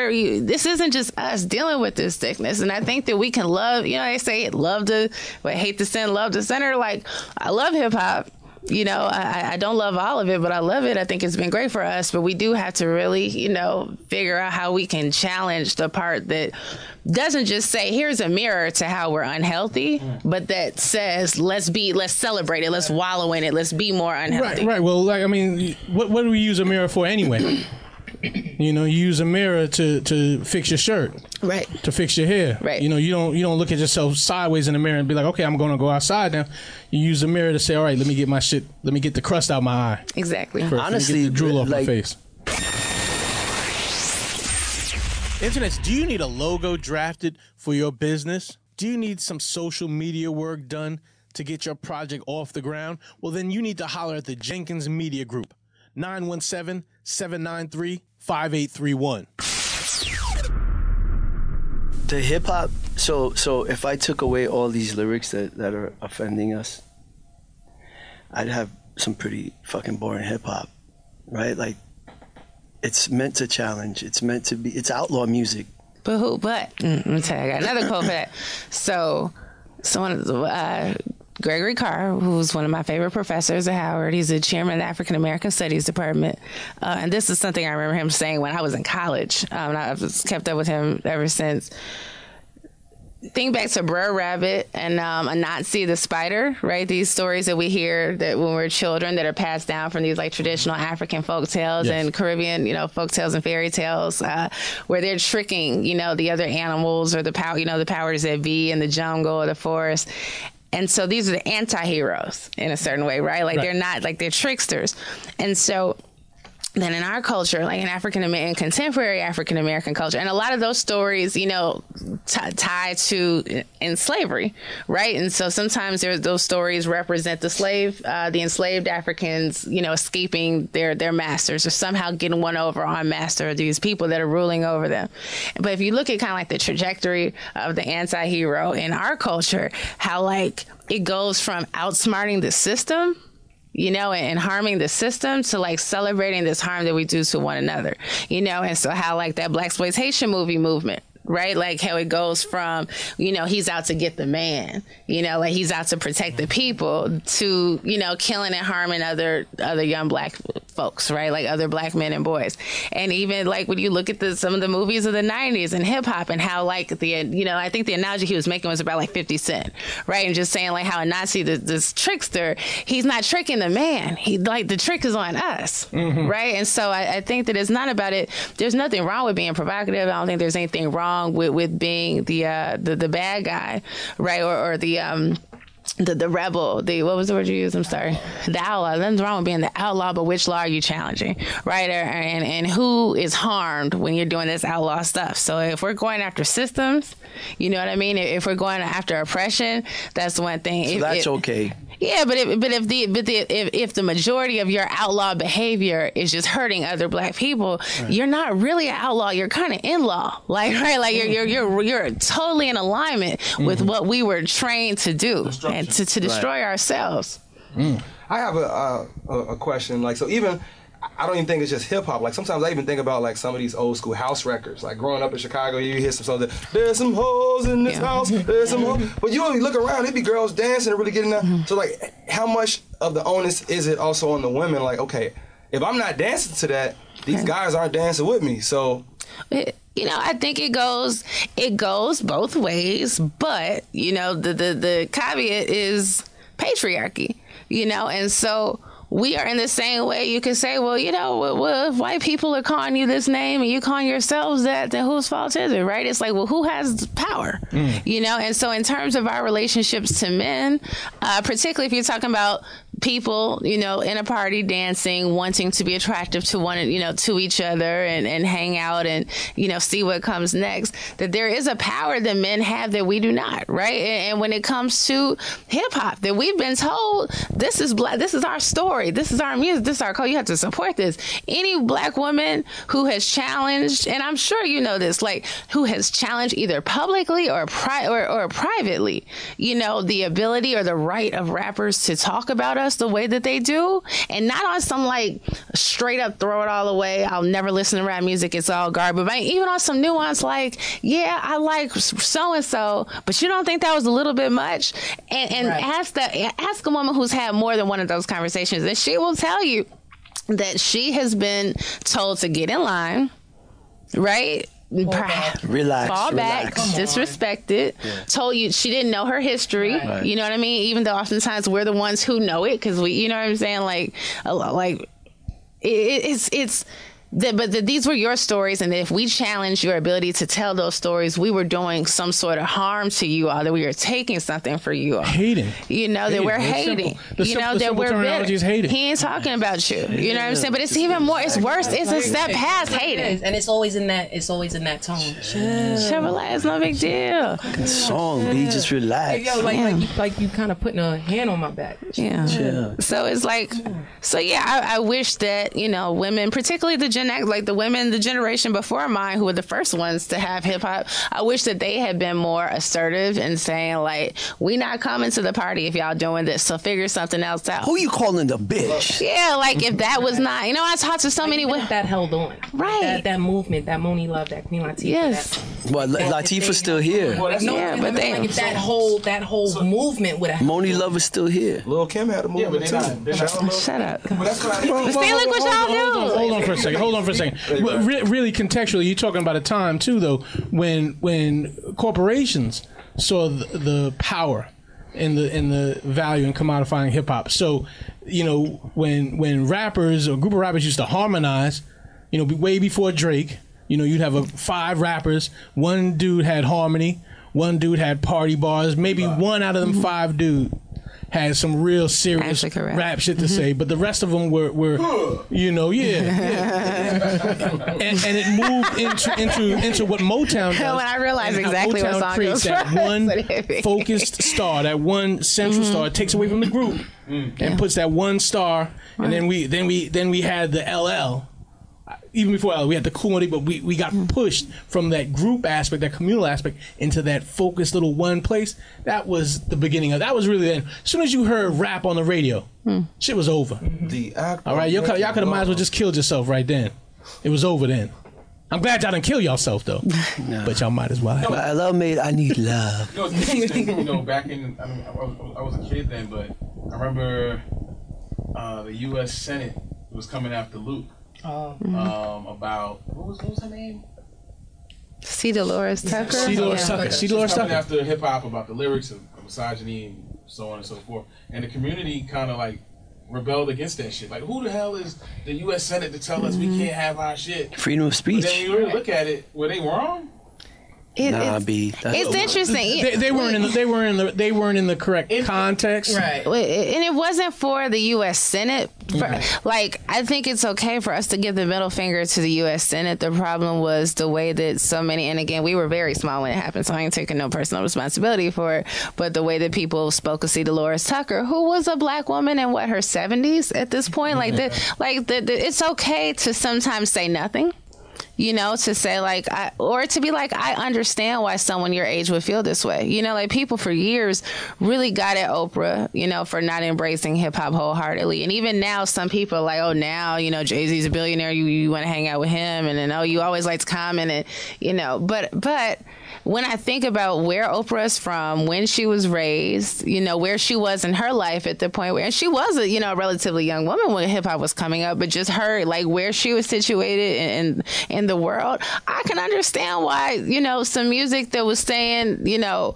this isn't just us dealing with this sickness, and I think that we can love. You know, they say hate to sin, love to sinner. Like I love hip hop. You know, I don't love all of it, but I love it. I think it's been great for us. But we do have to really, you know, figure out how we can challenge the part that doesn't just say, here's a mirror to how we're unhealthy, but that says, let's celebrate it. Let's wallow in it. Let's be more unhealthy. Right. Well, like, I mean, what do we use a mirror for anyway? You know, you use a mirror to fix your shirt, right? To fix your hair, right? You know, you don't look at yourself sideways in the mirror and be like, okay, I'm going to go outside now. You use a mirror to say, all right, let me get the crust out my eye. Exactly. First. Honestly, get the drool off my face. Internets, do you need a logo drafted for your business? Do you need some social media work done to get your project off the ground? Well, then you need to holler at the Jenkins Media Group. 917-793-5831. The hip hop. So if I took away all these lyrics that are offending us, I'd have some pretty fucking boring hip hop, right? Like, it's meant to challenge. It's meant to be. It's outlaw music. But who? Let me tell you, I got another quote for that. So one of the. Gregory Carr, who's one of my favorite professors at Howard. He's the chairman of the African American Studies Department. And this is something I remember him saying when I was in college. And I've kept up with him ever since. Think back to Brer Rabbit and A Nazi the Spider, right? These stories that we hear that when we're children that are passed down from these like traditional African folk tales and Caribbean, you know, folk tales and fairy tales, where they're tricking, you know, the other animals or the powers that be in the jungle or the forest. And so these are the anti-heroes in a certain way, right? Like they're not, like they're tricksters. And so then in our culture, like in contemporary African-American culture, and a lot of those stories, you know, tie to in slavery, right? And so sometimes those stories represent the enslaved Africans, you know, escaping their masters or somehow getting one over on master of these people that are ruling over them. But if you look at kind of like the trajectory of the anti-hero in our culture, how like it goes from outsmarting the system, you know, and harming the system to like celebrating this harm that we do to one another, you know, and so how like that blaxploitation movie movement, right? Like how it goes from, you know, he's out to get the man, you know, like he's out to protect the people to, you know, killing and harming other young black folks, right? Like other black men and boys. And even like when you look at some of the movies of the 90s and hip hop and how like I think the analogy he was making was about like 50 Cent, right? And just saying like how a Nazi, this trickster, he's not tricking the man. He like the trick is on us, right? And so I think that it's not about it. There's nothing wrong with being provocative. I don't think there's anything wrong with being the bad guy, right? Or the rebel, what was the word you used? I'm sorry. The outlaw. Nothing's wrong with being the outlaw, but which law are you challenging, right? And who is harmed when you're doing this outlaw stuff? So if we're going after systems, you know what I mean? If we're going after oppression, that's one thing. So that's okay. Yeah, but if the majority of your outlaw behavior is just hurting other black people, you're not really an outlaw. You're kind of in law, like right, like you're totally in alignment with what we were trained to do and to destroy ourselves. I have a question. Like, so even I don't even think it's just hip hop. Like sometimes I even think about like some of these old school house records. Like growing up in Chicago, you hear some songs that there's some hoes in this house, there's some hoes. But you only look around, it be girls dancing and really getting that. So like, how much of the onus is it also on the women? Like, okay, if I'm not dancing to that, these guys aren't dancing with me. So, I think it goes both ways. But the caveat is patriarchy. And so. We are in the same way. You could say, well, if white people are calling you this name and you calling yourselves that, then whose fault is it, right? It's like, well, who has power? And so in terms of our relationships to men, particularly if you're talking about people, in a party dancing, wanting to be attractive to to each other and hang out and, see what comes next, that there is a power that men have that we do not, right? And when it comes to hip hop, that we've been told, this is black, this is our story. This is our music. This is our code. You have to support this. Any black woman who has challenged, and I'm sure you know this, like who has challenged either publicly or privately, the ability or the right of rappers to talk about us the way that they do, and not on some like straight up throw it all away. I'll never listen to rap music. It's all garbage. But even on some nuance, like I like so and so, but you don't think that was a little bit much? And right. ask a woman who's had more than one of those conversations. And she will tell you that she has been told to get in line, right? Relax. Fall back, disrespected, told you she didn't know her history. Right. You know what I mean? Even though oftentimes we're the ones who know it because we, you know what I'm saying? But these were your stories, and if we challenged your ability to tell those stories, we were doing some sort of harm to you all, that we were taking something for you all. Hating. That we're hating. That we're bitter. Hating. He ain't talking about you. You know what I'm saying? But it's even more, it's worse. It's a step past hating. And it's always in that tone. Chevrolet, it's no big deal. Song, B, just relax. Yo, like you kind of putting a hand on my back. Yeah. So it's like, I wish that, women, particularly the Gen X, like the generation before mine, who were the first ones to have hip hop, I wish that they had been more assertive in saying, like, we not coming to the party if y'all doing this, so figure something else out. Who you calling the bitch? Yeah, like if that was not, I talked to so many women. That held on. Right. That movement, that Moni Love, that Queen Latifah. Yes. Well, Latifah's still here. But if that whole movement would have. Moni Love is still here. Lil' Kim had a movement too. Shut up. But that's what See, look what y'all do. Hold on for a second. Really contextually, you're talking about a time too, though, when corporations saw the power and the value in commodifying hip hop. So, when rappers or a group of rappers used to harmonize, way before Drake, you'd have 5 rappers. One dude had harmony, one dude had party bars. Maybe one out of them 5 dudes had some real serious rap shit to say, but the rest of them were and it moved into what Motown does. When I realized exactly what song creates that one focused star, that one central star, it takes away from the group and puts that one star, and then we had the LL. Even before LL, we had the Cool, but we got pushed from that group aspect, that communal aspect, into that focused little one place. That was the beginning of. That was really then. As soon as you heard rap on the radio, shit was over. All right, y'all could have might as well just killed yourself right then. It was over then. I'm glad y'all didn't kill yourself though, but y'all might as well. LL made "I Need Love." It's interesting. Back in I was a kid then, but I remember the U.S. Senate was coming after Luke. About what was her name? C. Dolores Tucker. C. Dolores Tucker. After hip hop about the lyrics of misogyny and so on and so forth, and the community kind of like rebelled against that shit. Like, who the hell is the U.S. Senate to tell us we can't have our shit? Freedom of speech. But then when you really look at it, were they wrong? It's interesting. They weren't in the correct context, right? And it wasn't for the U.S. Senate. I think it's okay for us to give the middle finger to the U.S. Senate. The problem was the way that so many, and again, we were very small when it happened, so I ain't taking no personal responsibility for it. But the way that people spoke of C. Dolores Tucker, who was a black woman in her 70s at this point, it's okay to sometimes say nothing. you know, to say like, or to be like, I understand why someone your age would feel this way. You know, like people for years really got at Oprah, you know, for not embracing hip hop wholeheartedly. And even now, some people are like, oh, now, you know, Jay-Z's a billionaire, you want to hang out with him. And then, oh, you always like to comment and, you know, but when I think about where Oprah is from, when she was raised, you know, where she was in her life at the point where, and she was a, you know, a relatively young woman when hip hop was coming up, but just her, like where she was situated in the world, I can understand why, you know, some music that was saying, you know,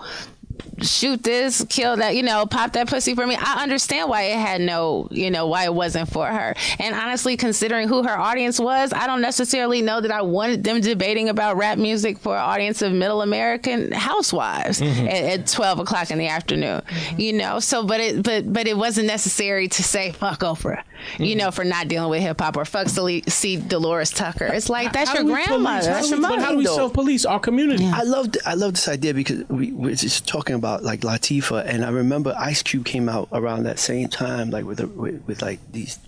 shoot this, kill that, you know, pop that pussy for me. I understand why it had no, you know, why it wasn't for her. And honestly, considering who her audience was, I don't necessarily know that I wanted them debating about rap music for an audience of middle American housewives at 12 o'clock in the afternoon, you know? So, but it wasn't necessary to say, fuck Oprah, you know, for not dealing with hip hop, or fuck see Dolores Tucker. It's like, that's your grandmother. That's your mother. But how do we self-police our community? I love this idea because we're just talking about like Latifah, and I remember Ice Cube came out around that same time, like with like these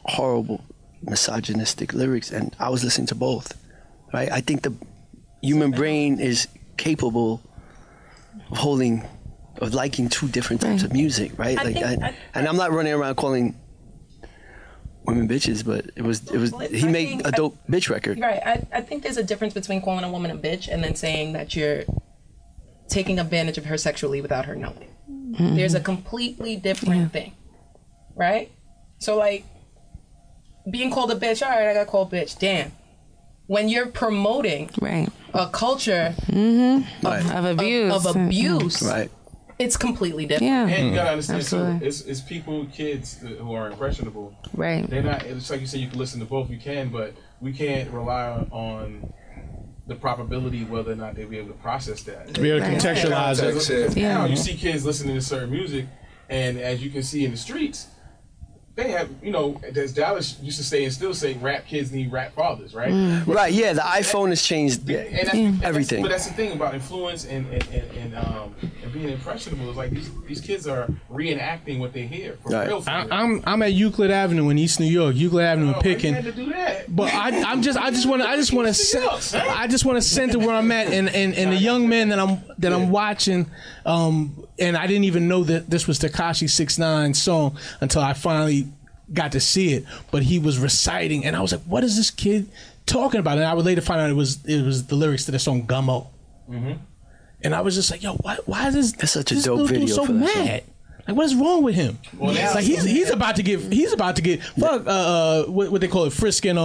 horrible misogynistic lyrics, and I was listening to both. Right, I think the human brain is capable of liking two different types of music, right? And I'm not running around calling women bitches, but he made a dope bitch record. Right. I think there's a difference between calling a woman a bitch and then saying that you're taking advantage of her sexually without her knowing. There's a completely different thing, right? So like being called a bitch, all right, I got called bitch, damn. When you're promoting a culture of abuse, right, it's completely different. Yeah. And you gotta understand too, it's people, kids who are impressionable. Right. They're not. It's like you said, you can listen to both. You can, but we can't rely on the probability whether or not they'll be able to process that. To be able to contextualize it. Now you see kids listening to certain music, and as you can see in the streets, they have, you know, as Dallas used to say and still say, rap kids need rap fathers, right? Right, yeah, the iPhone has changed everything. But that's the thing about influence and being impressionable, is like these kids are reenacting what they hear for real. I'm at Euclid Avenue in East New York, Euclid Avenue in Picking. Had to do that. But I just want to center where I'm at, and the young men that I'm watching, and I didn't even know that this was Tekashi 6ix9ine's song until I finally got to see it. But he was reciting, and I was like, "What is this kid talking about?" And I would later find out it was the lyrics to the song "Gummo." And I was just like, "Yo, why is this? That's such a this dope video so for that mad? Like, what is wrong with him? Well, like he's about to get what they call it, frisk and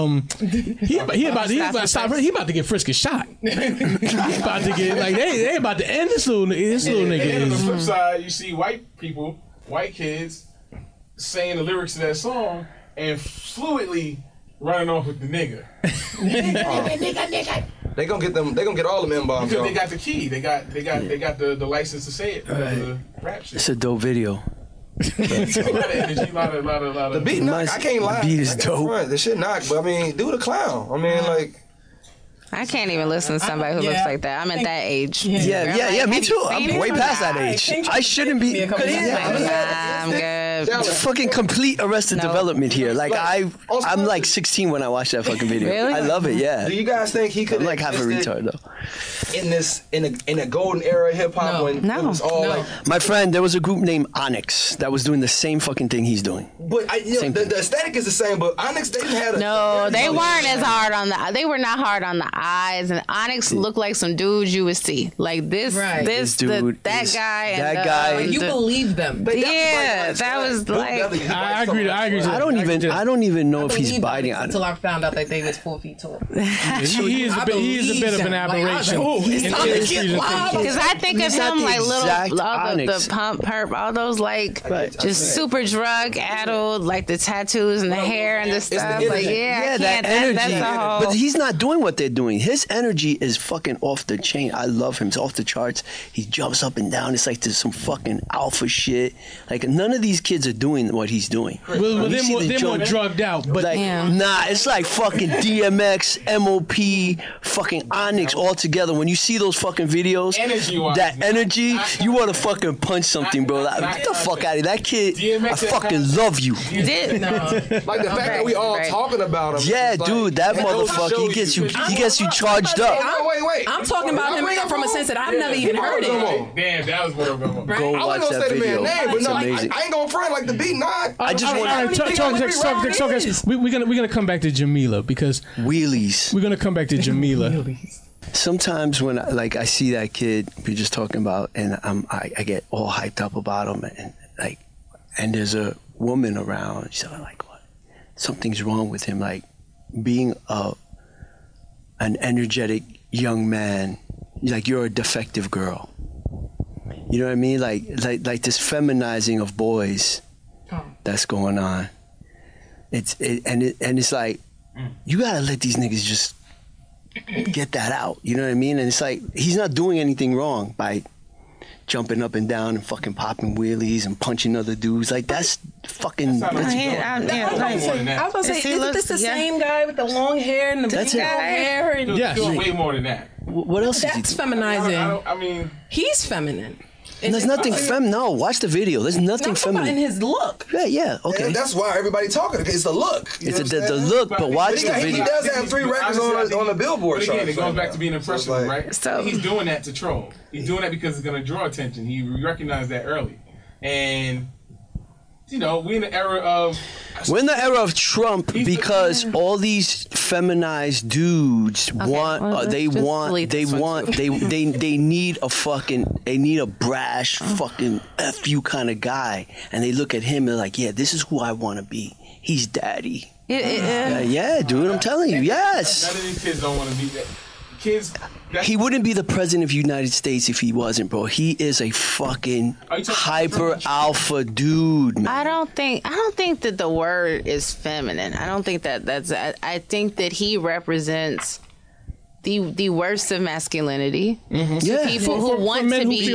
he about to get frisk and shot. He's about to get like they about to end this little nigga. And on the flip side, you see white kids saying the lyrics to that song and fluidly running off with the nigga. Nigga. They gonna get all them M-bombs. Because they got the key. They got the license to say it. The rap shit. It's a dope video. A lot of energy, a lot of the beat knock. I can't lie. The beat is dope. The shit knock, but I mean, do the clown. I mean, like. I can't even listen to somebody who looks like that. I'm at that age. Yeah, me too. I'm way past that age. I shouldn't be. I'm good. It's fucking complete Arrested Development here. Like I'm like 16 when I watched that fucking video. Really? I love it. Yeah. Do you guys think he could? I'm like half a retard though. In a golden era of hip hop when it was all like. My friend, there was a group named Onyx that was doing the same fucking thing he's doing. But the aesthetic is the same. But Onyx, they didn't have. No, they weren't as hard on the. They were not hard on the eyes, and Onyx looked like some dudes you would see. Like this dude, that guy. You believe them. Yeah, that was like. I agree. I don't even know if he's biting on it. Until I found out that they was 4 feet tall. He is a bit of an aberration. Because I think of him like the pump, perp, all those like just super drug addled, like the tattoos and the hair and the stuff. Like that energy. That's a whole. But he's not doing what they're doing. His energy is fucking off the chain. I love him. It's off the charts. He jumps up and down. It's like there's some fucking alpha shit. Like none of these kids are doing what he's doing. Well, they're more drugged out. But nah, it's like fucking DMX, MOP, fucking Onyx all together. When you see those fucking videos, energy, you want to fucking punch something, bro. Like, get the fuck out of here. That kid, I fucking love you. You did? No. Like the fact that we all talking about him. Yeah, dude, that motherfucker, he gets you charged up. Wait. I'm talking about him from a sense that I've never even heard it. Damn, that was what I'm going Go watch that video. It's amazing. I ain't gonna front like the beat, I just want to we're gonna come back to Jamilah because wheelies. We're gonna come back to Jamilah. Sometimes when I see that kid we're just talking about, and I get all hyped up about him, and there's a woman around. She's like, what? Something's wrong with him. Like being an energetic young man, like you're a defective girl. You know what I mean? Like this feminizing of boys that's going on. It's like you gotta let these niggas just get that out. You know what I mean? And it's like he's not doing anything wrong by jumping up and down and fucking popping wheelies and punching other dudes. Like that's fucking. I was gonna say, isn't this the same guy with the long hair and the big hair? And doing way more than that. What else? That's feminizing. I mean, he's feminine. There's nothing feminine. No, watch the video. There's nothing feminine in his look. Yeah, okay. And that's why everybody talking. It's the look. It's the look, but watch the video. He does have 3 records on the Billboard chart. Again, it goes back to being impressionable, right? So he's doing that to troll. He's doing that because it's going to draw attention. He recognized that early, and you know, we're in the era of Trump because all these feminized dudes they need a brash fucking F you kind of guy, and they look at him and they're like, yeah, this is who I want to be. He's daddy. Yeah, dude, I'm telling you, yes. None of these kids don't want to be that. Kids. He wouldn't be the president of the United States if he wasn't, bro. He is a fucking hyper alpha dude, man. I don't think that the word is feminine. I don't think that's. I think that he represents the worst of masculinity. Mm-hmm. Yeah, people who want to be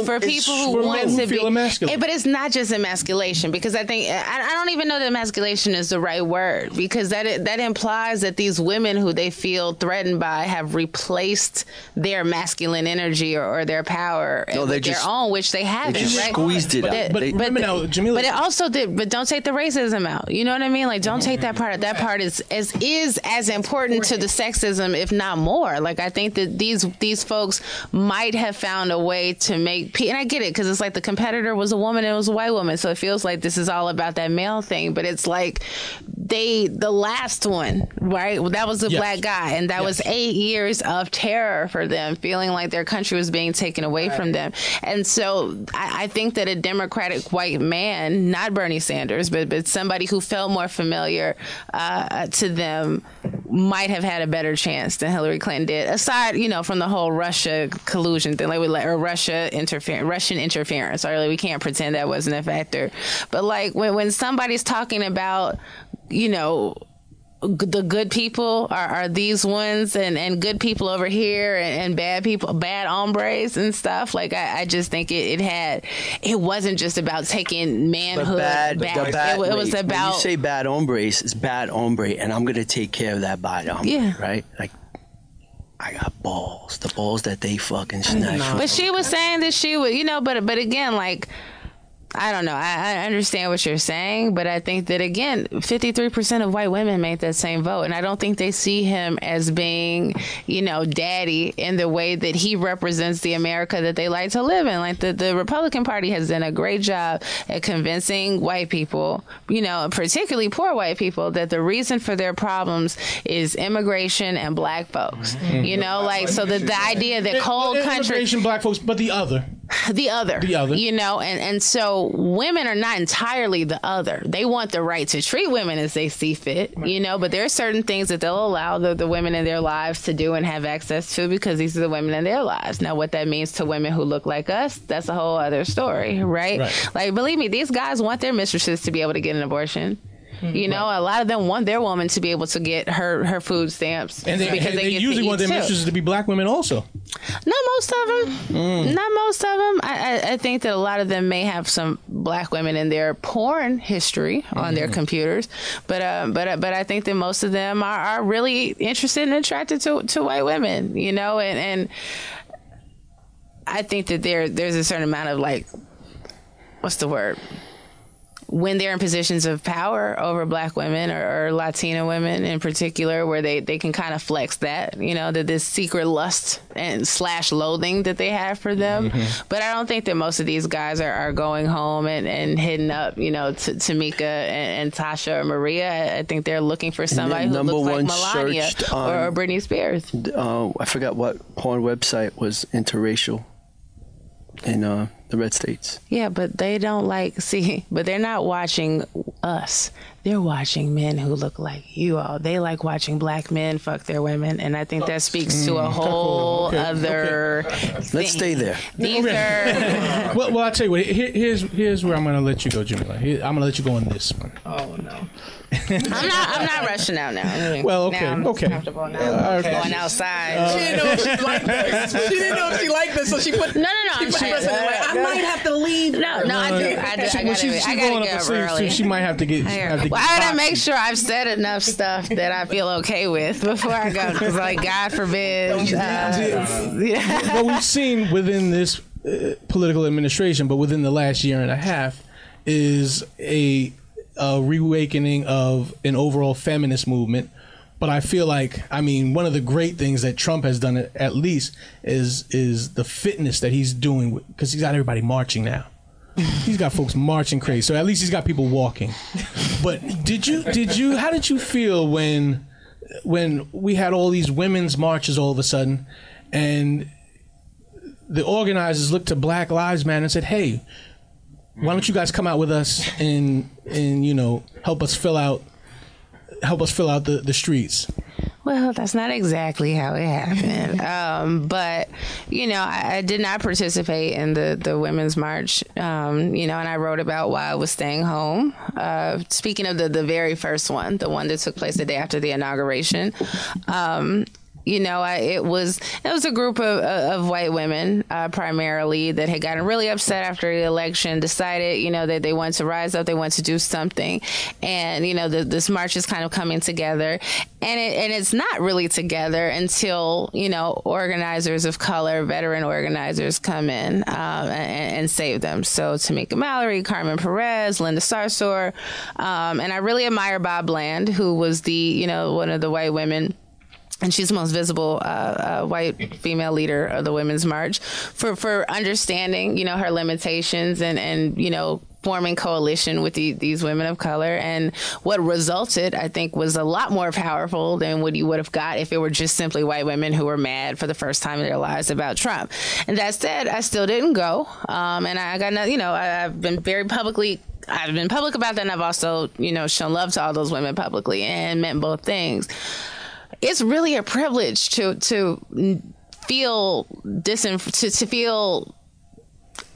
for people who want to be emasculated. But it's not just emasculation, because I think I don't even know that emasculation is the right word, because that implies that these women who they feel threatened by have replaced their masculine energy or their power with their own, which they haven't. They just squeezed it out. But it also did. But don't take the racism out. You know what I mean? Like, don't take that part out. That part is as important to the sexism, if not more. Like, I think that these folks might have found a way to make, and I get it, because it's like the competitor was a woman and it was a white woman, so it feels like this is all about that male thing. But it's like the last one, right? That was a black guy, and that was 8 years of terror for them, feeling like their country was being taken away from them. And so I think that a Democratic white man, not Bernie Sanders, but somebody who felt more familiar to them, might have had a better chance than Hillary Clinton did, aside, from the whole Russia collusion thing, or Russian interference. Or we can't pretend that wasn't a factor. But like when somebody's talking about, the good people are these ones, and good people over here, and bad people, bad hombres and stuff. Like, I just think it wasn't just about taking manhood. It was about, when you say bad hombres, it's bad hombre, and I'm gonna take care of that bad hombre, right? Like, I got balls, the balls that they fucking snatch. But she was saying that she would, but again, like, I don't know. I understand what you're saying, but I think that, again, 53% of white women made that same vote. And I don't think they see him as being, daddy in the way that he represents the America that they like to live in. Like, the Republican Party has done a great job at convincing white people, particularly poor white people, that the reason for their problems is immigration and black folks. Mm-hmm. So that the idea that cold country... Immigration, black folks, but the other. And so women are not entirely the other. They want the right to treat women as they see fit, but there are certain things that they'll allow the women in their lives to do and have access to, because these are the women in their lives. Now, what that means to women who look like us, that's a whole other story, right? Like, believe me, these guys want their mistresses to be able to get an abortion. A lot of them want their woman to be able to get her food stamps, and they usually want their mistresses to be black women also. Not most of them. Not most of them. I think that a lot of them may have some black women in their porn history on their computers, but I think that most of them are really interested and attracted to white women, you know, and I think that there's a certain amount of like, what's the word? When they're in positions of power over black women or Latina women in particular, where they can kind of flex that, you know, that this secret lust and / loathing that they have for them. But I don't think that most of these guys are going home and hitting up, you know, Tamika and Tasha or Maria. I think they're looking for somebody who looks like Melania or Britney Spears. I forgot what porn website was interracial in the red states. Yeah, but they don't but they're not watching us. They're watching men who look like you all. They like watching black men fuck their women, and I think that speaks to a whole other thing. Let's stay there. These are... well, I'll tell you what. Here's where I'm going to let you go, Jamilah. I'm going to let you go on this one. Oh, no. I'm not rushing out now. Well, okay, now I'm okay. comfortable now. Going outside. She didn't know if she liked this. She didn't know if she liked this, so she put. No. I might have to leave. No, I do. I gotta get up early. She might have to get. Well, I gotta make sure I've said enough stuff that I feel okay with before I go, because, like, God forbid. What we've seen within this political administration, but within the last year and a half, is a reawakening of an overall feminist movement. But I feel like, I mean, one of the great things that Trump has done, at least, is the fitness that he's doing, because he's got everybody marching now. He's got folks marching crazy. So at least he's got people walking. But how did you feel when we had all these women's marches all of a sudden, and the organizers looked to Black Lives Matter and said, hey, why don't you guys come out with us and you know, help us fill out the streets? Well, that's not exactly how it happened. But, you know, I did not participate in the Women's March, you know, and I wrote about why I was staying home. Speaking of the very first one, the one that took place the day after the inauguration, you know, it was a group of white women primarily that had gotten really upset after the election, decided, you know, that they wanted to rise up, they wanted to do something. And, you know, this march is kind of coming together. And it's not really together until, you know, organizers of color, veteran organizers come in and save them. So Tamika Mallory, Carmen Perez, Linda Sarsour. And I really admire Bob Bland, who was one of the white women, and she's the most visible white female leader of the Women's March, for understanding, you know, her limitations and you know, forming coalition with these women of color. And what resulted, I think, was a lot more powerful than what you would have got if it were just simply white women who were mad for the first time in their lives about Trump. And that said, I still didn't go. And I got, you know, I've been public about that. And I've also, you know, shown love to all those women publicly and meant both things. It's really a privilege to feel to feel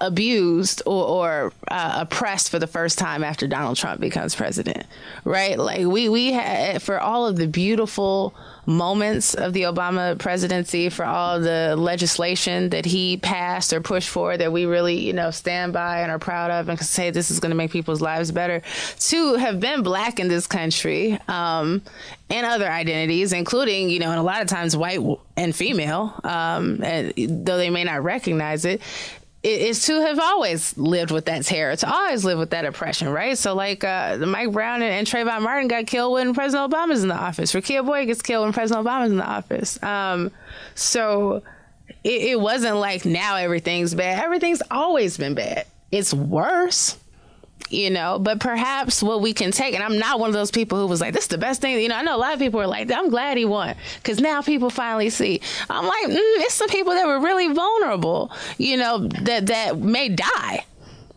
abused or oppressed for the first time after Donald Trump becomes president, right? Like we had, for all of the beautiful moments of the Obama presidency, for all the legislation that he passed or pushed for that we really, you know, stand by and are proud of and can say this is going to make people's lives better, to have been Black in this country, and other identities, including, you know, and a lot of times white and female, and though they may not recognize it, is to have always lived with that terror, to always live with that oppression, right? So like Mike Brown and Trayvon Martin got killed when President Obama's in the office. Rakia Boyd gets killed when President Obama's in the office. So it wasn't like now everything's bad. Everything's always been bad. It's worse, you know, but perhaps what we can take, and I'm not one of those people who was like, this is the best thing. You know, I know a lot of people are like, I'm glad he won, because now people finally see. I'm like, it's some people that were really vulnerable, you know, that may die.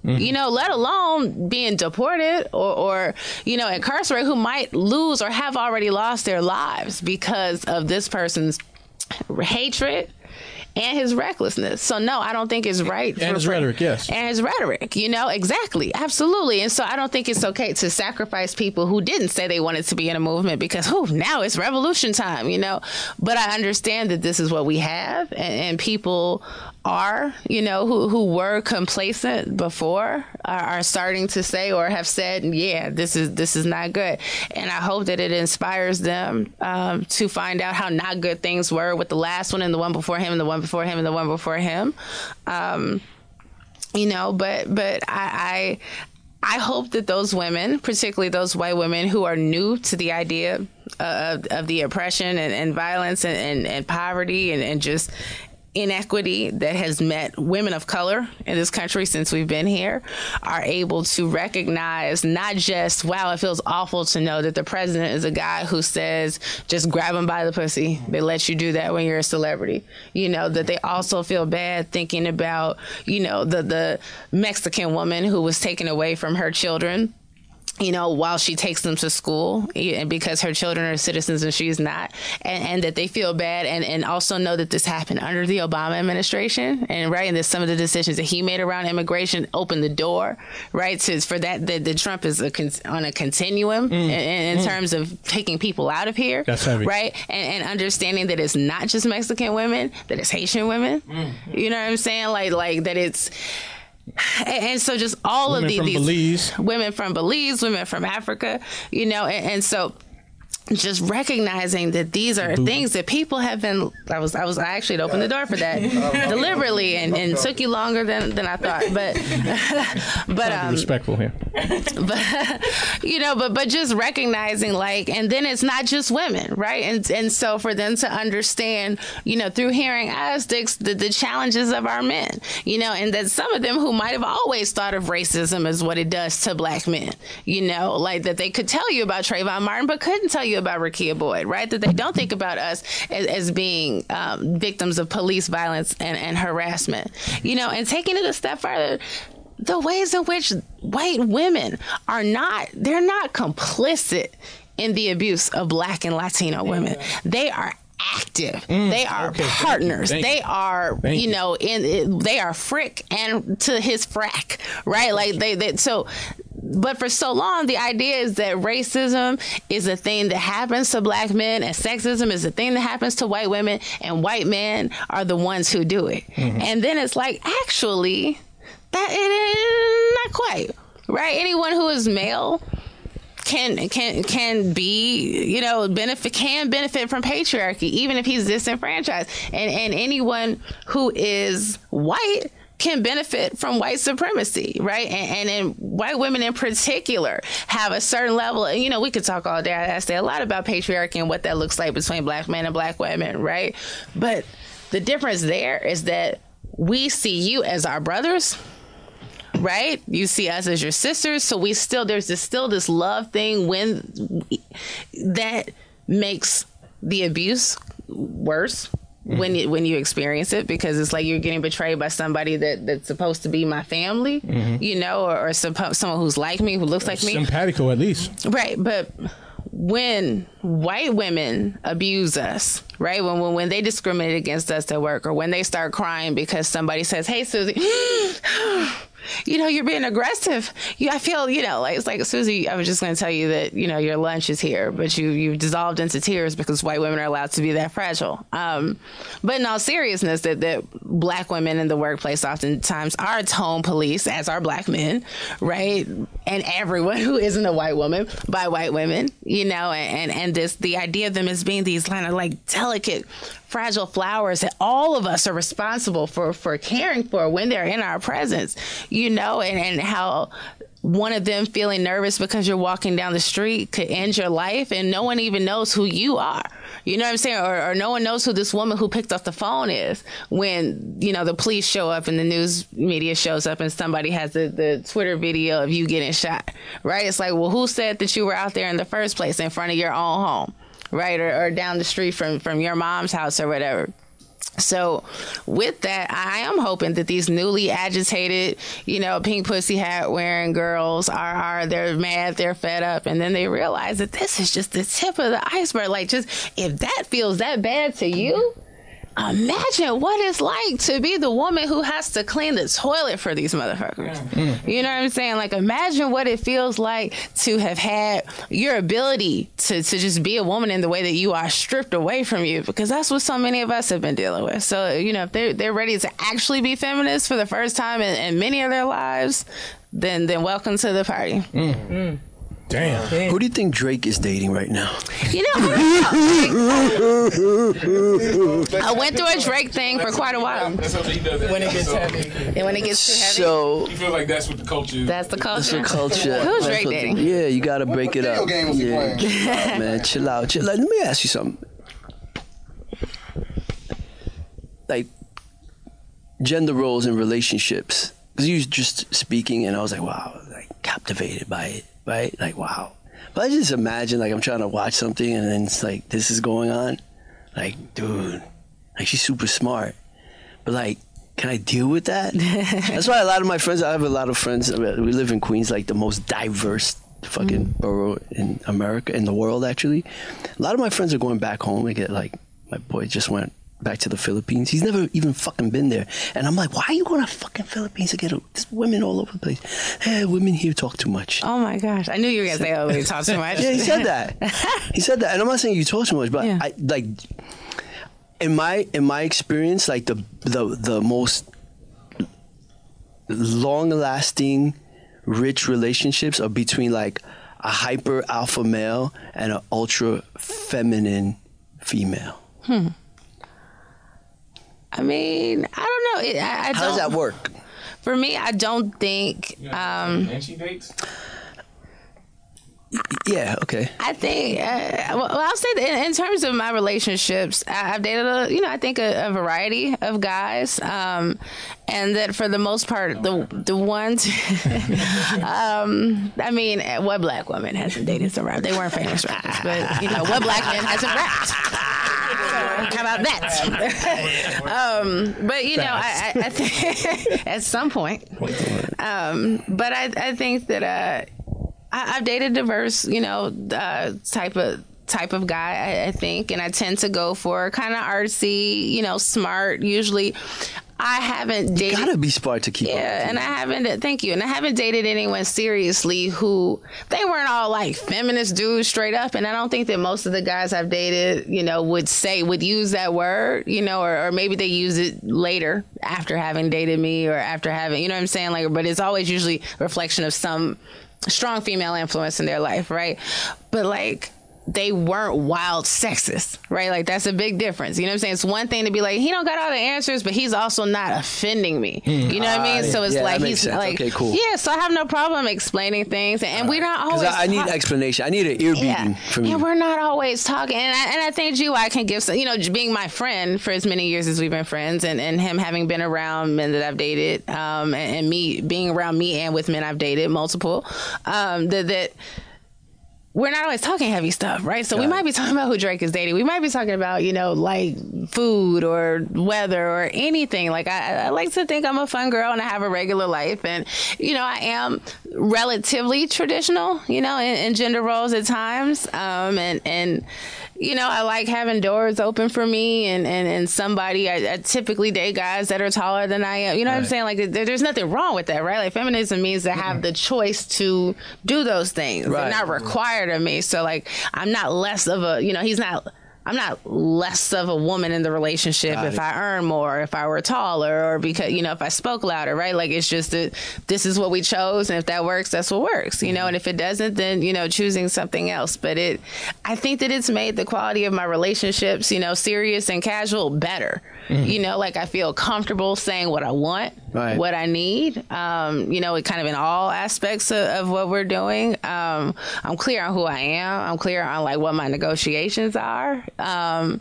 You know, let alone being deported or, you know, incarcerated, who might lose or have already lost their lives because of this person's hatred and his recklessness. So no, I don't think it's right. And his rhetoric, yes. And his rhetoric, exactly, absolutely. And so I don't think it's okay to sacrifice people who didn't say they wanted to be in a movement because now it's revolution time, But I understand that this is what we have, and people are, who were complacent before are starting to say or have said, yeah, this is not good. And I hope that it inspires them to find out how not good things were with the last one and the one before him and the one before him and the one before him. But I hope that those women, particularly those white women who are new to the idea of the oppression and violence and poverty and just inequity that has met women of color in this country since we've been here, are able to recognize not just, wow, it feels awful to know that the president is a guy who says, just grab him by the pussy. They let you do that when you're a celebrity. That they also feel bad thinking about, the Mexican woman who was taken away from her children, while she takes them to school, because her children are citizens and she's not, and that they feel bad, and also know that this happened under the Obama administration, and that some of the decisions that he made around immigration opened the door, for that Trump is on a continuum in terms of taking people out of here. That's heavy. Right? And understanding that it's not just Mexican women, that it's Haitian women. You know what I'm saying? Like that it's... And so just all women of these women from Belize, women from Africa, and so just recognizing that these are things that people have been. I actually had opened the door for that deliberately, and took you longer than I thought. But respectful here. But just recognizing, and then it's not just women, right? And so for them to understand, through hearing us, the challenges of our men, and that some of them who might have always thought of racism as what it does to black men, that they could tell you about Trayvon Martin, but couldn't tell you about Rekia Boyd, right? That they don't think about us as being victims of police violence and harassment, and taking it a step further, the ways in which white women they're not complicit in the abuse of Black and Latino women. They are active. They are partners. They are, they are frick and to his frack, right? But for so long, the idea is that racism is a thing that happens to black men, and sexism is a thing that happens to white women, and white men are the ones who do it. And then it's actually, that it is not quite, right? Anyone who is male can be, benefit from patriarchy, even if he's disenfranchised. And anyone who is white can benefit from white supremacy, right? And white women in particular have a certain level, we could talk all day. I say a lot about patriarchy and what that looks like between black men and black women, right? But the difference there is that we see you as our brothers, right? You see us as your sisters. So there's still this love thing that makes the abuse worse when you experience it, because it's like you're getting betrayed by somebody that's supposed to be my family, or someone who's like me, who looks like me. Simpatico, at least. Right. But when white women abuse us, right? When they discriminate against us at work, or when they start crying because somebody says, "Hey, Susie, you're being aggressive. I feel, it's like, Susie, I was just going to tell you that, your lunch is here, but you've dissolved into tears because white women are allowed to be that fragile. But in all seriousness, that black women in the workplace oftentimes are tone police, as are black men, right? And everyone who isn't a white woman by white women, and the idea of them as being these kind of delicate, fragile flowers that all of us are responsible for caring for when they're in our presence, and how one of them feeling nervous because you're walking down the street could end your life, and no one even knows who you are. You know what I'm saying? Or no one knows who this woman who picked up the phone is when, the police show up and the news media shows up and somebody has the Twitter video of you getting shot, right? It's like, well, who said that you were out there in the first place in front of your own home, right? Or down the street from your mom's house or whatever. So with that, I am hoping that these newly agitated, pink pussy hat wearing girls they're mad, they're fed up, and then they realize that this is just the tip of the iceberg. Just if that feels that bad to you, imagine what it's like to be the woman who has to clean the toilet for these motherfuckers. You know what I'm saying? Like, imagine what it feels like to have had your ability to just be a woman in the way that you are stripped away from you, because that's what so many of us have been dealing with. So, you know, if they're ready to actually be feminists for the first time in many of their lives, then welcome to the party. Damn. Who do you think Drake is dating right now? You know, I went through a Drake thing for quite a while. That's something he does. When it gets heavy. And when it gets too heavy, So You feel like that's what the culture is. that's the culture. that's the culture. Who's That's Drake what dating? Yeah, you gotta break it What up. video game was he playing? Yeah, man, chill out. Let me ask you something. Like gender roles in relationships. Because you was just speaking, and I was like, wow, like captivated by it, right? Like, wow. But I just imagine, like, I'm trying to watch something, and then it's like, this is going on. Like, dude, like, she's super smart. But, like, can I deal with that? That's why a lot of my friends, I have a lot of friends, we live in Queens, like, the most diverse fucking borough in America, in the world, actually. A lot of my friends are going back home. They get, like, my boy just went back to the Philippines. He's never even fucking been there. And I'm like, why are you going to fucking Philippines to get there's women all over the place? Hey, women here talk too much. Oh my gosh. I knew you were going to say, oh, we talk too much. Yeah, he said that. He said that. And I'm not saying you talk too much, but Yeah. I like in my experience, like the most long lasting rich relationships are between like a hyper alpha male and an ultra feminine female. I mean, I don't know. I How does that work? For me, I don't think. And she dates? Yeah, okay. I think. Well, I'll say that in terms of my relationships, I've dated I think a variety of guys, and that for the most part, the ones. I mean, what black woman hasn't dated some rappers? They weren't famous rappers, but what black man hasn't rapped? How about that? But I think at some point, but I think that I've dated diverse, type of guy. I think, and I tend to go for kind of artsy, smart. Usually, I haven't dated. You gotta be smart to keep up. Yeah, and I haven't. Thank you. And I haven't dated anyone seriously who they weren't all like feminist dudes straight up. And I don't think that most of the guys I've dated, would use that word, or maybe they use it later after having dated me or after having, what I'm saying? Like, but it's always usually a reflection of some strong female influence in their life, right? But like, they weren't wild sexist, right? Like, that's a big difference. You know what I'm saying? It's one thing to be like, he don't got all the answers, but he's also not offending me. You know what I mean? So it's like, he's like, okay, cool. Yeah, so I have no problem explaining things. And we're not always. I need explanation. I need an ear beating from you. And we're not always talking. And I think I can give some, being my friend for as many years as we've been friends, and him having been around men that I've dated, and me being around me and with men I've dated, multiple, that we're not always talking heavy stuff, right? So we might be talking about who Drake is dating. We might be talking about, like food or weather or anything. Like, I like to think I'm a fun girl and I have a regular life. And, I am relatively traditional, in gender roles at times. And I like having doors open for me and somebody. I typically date guys that are taller than I am. You know what I'm saying? Like, there's nothing wrong with that, right? Like, feminism means to have the choice to do those things. Right. They're not required of me. So, like, I'm not less of a, I'm not less of a woman in the relationship if I earn more, if I were taller, or because, if I spoke louder, right? Like, it's just that this is what we chose, and if that works, that's what works, and if it doesn't, then, choosing something else. But I think that it's made the quality of my relationships, serious and casual better. Like, I feel comfortable saying what I want, what I need, it kind of in all aspects of what we're doing. I'm clear on who I am. I'm clear on, like, what my negotiations are. I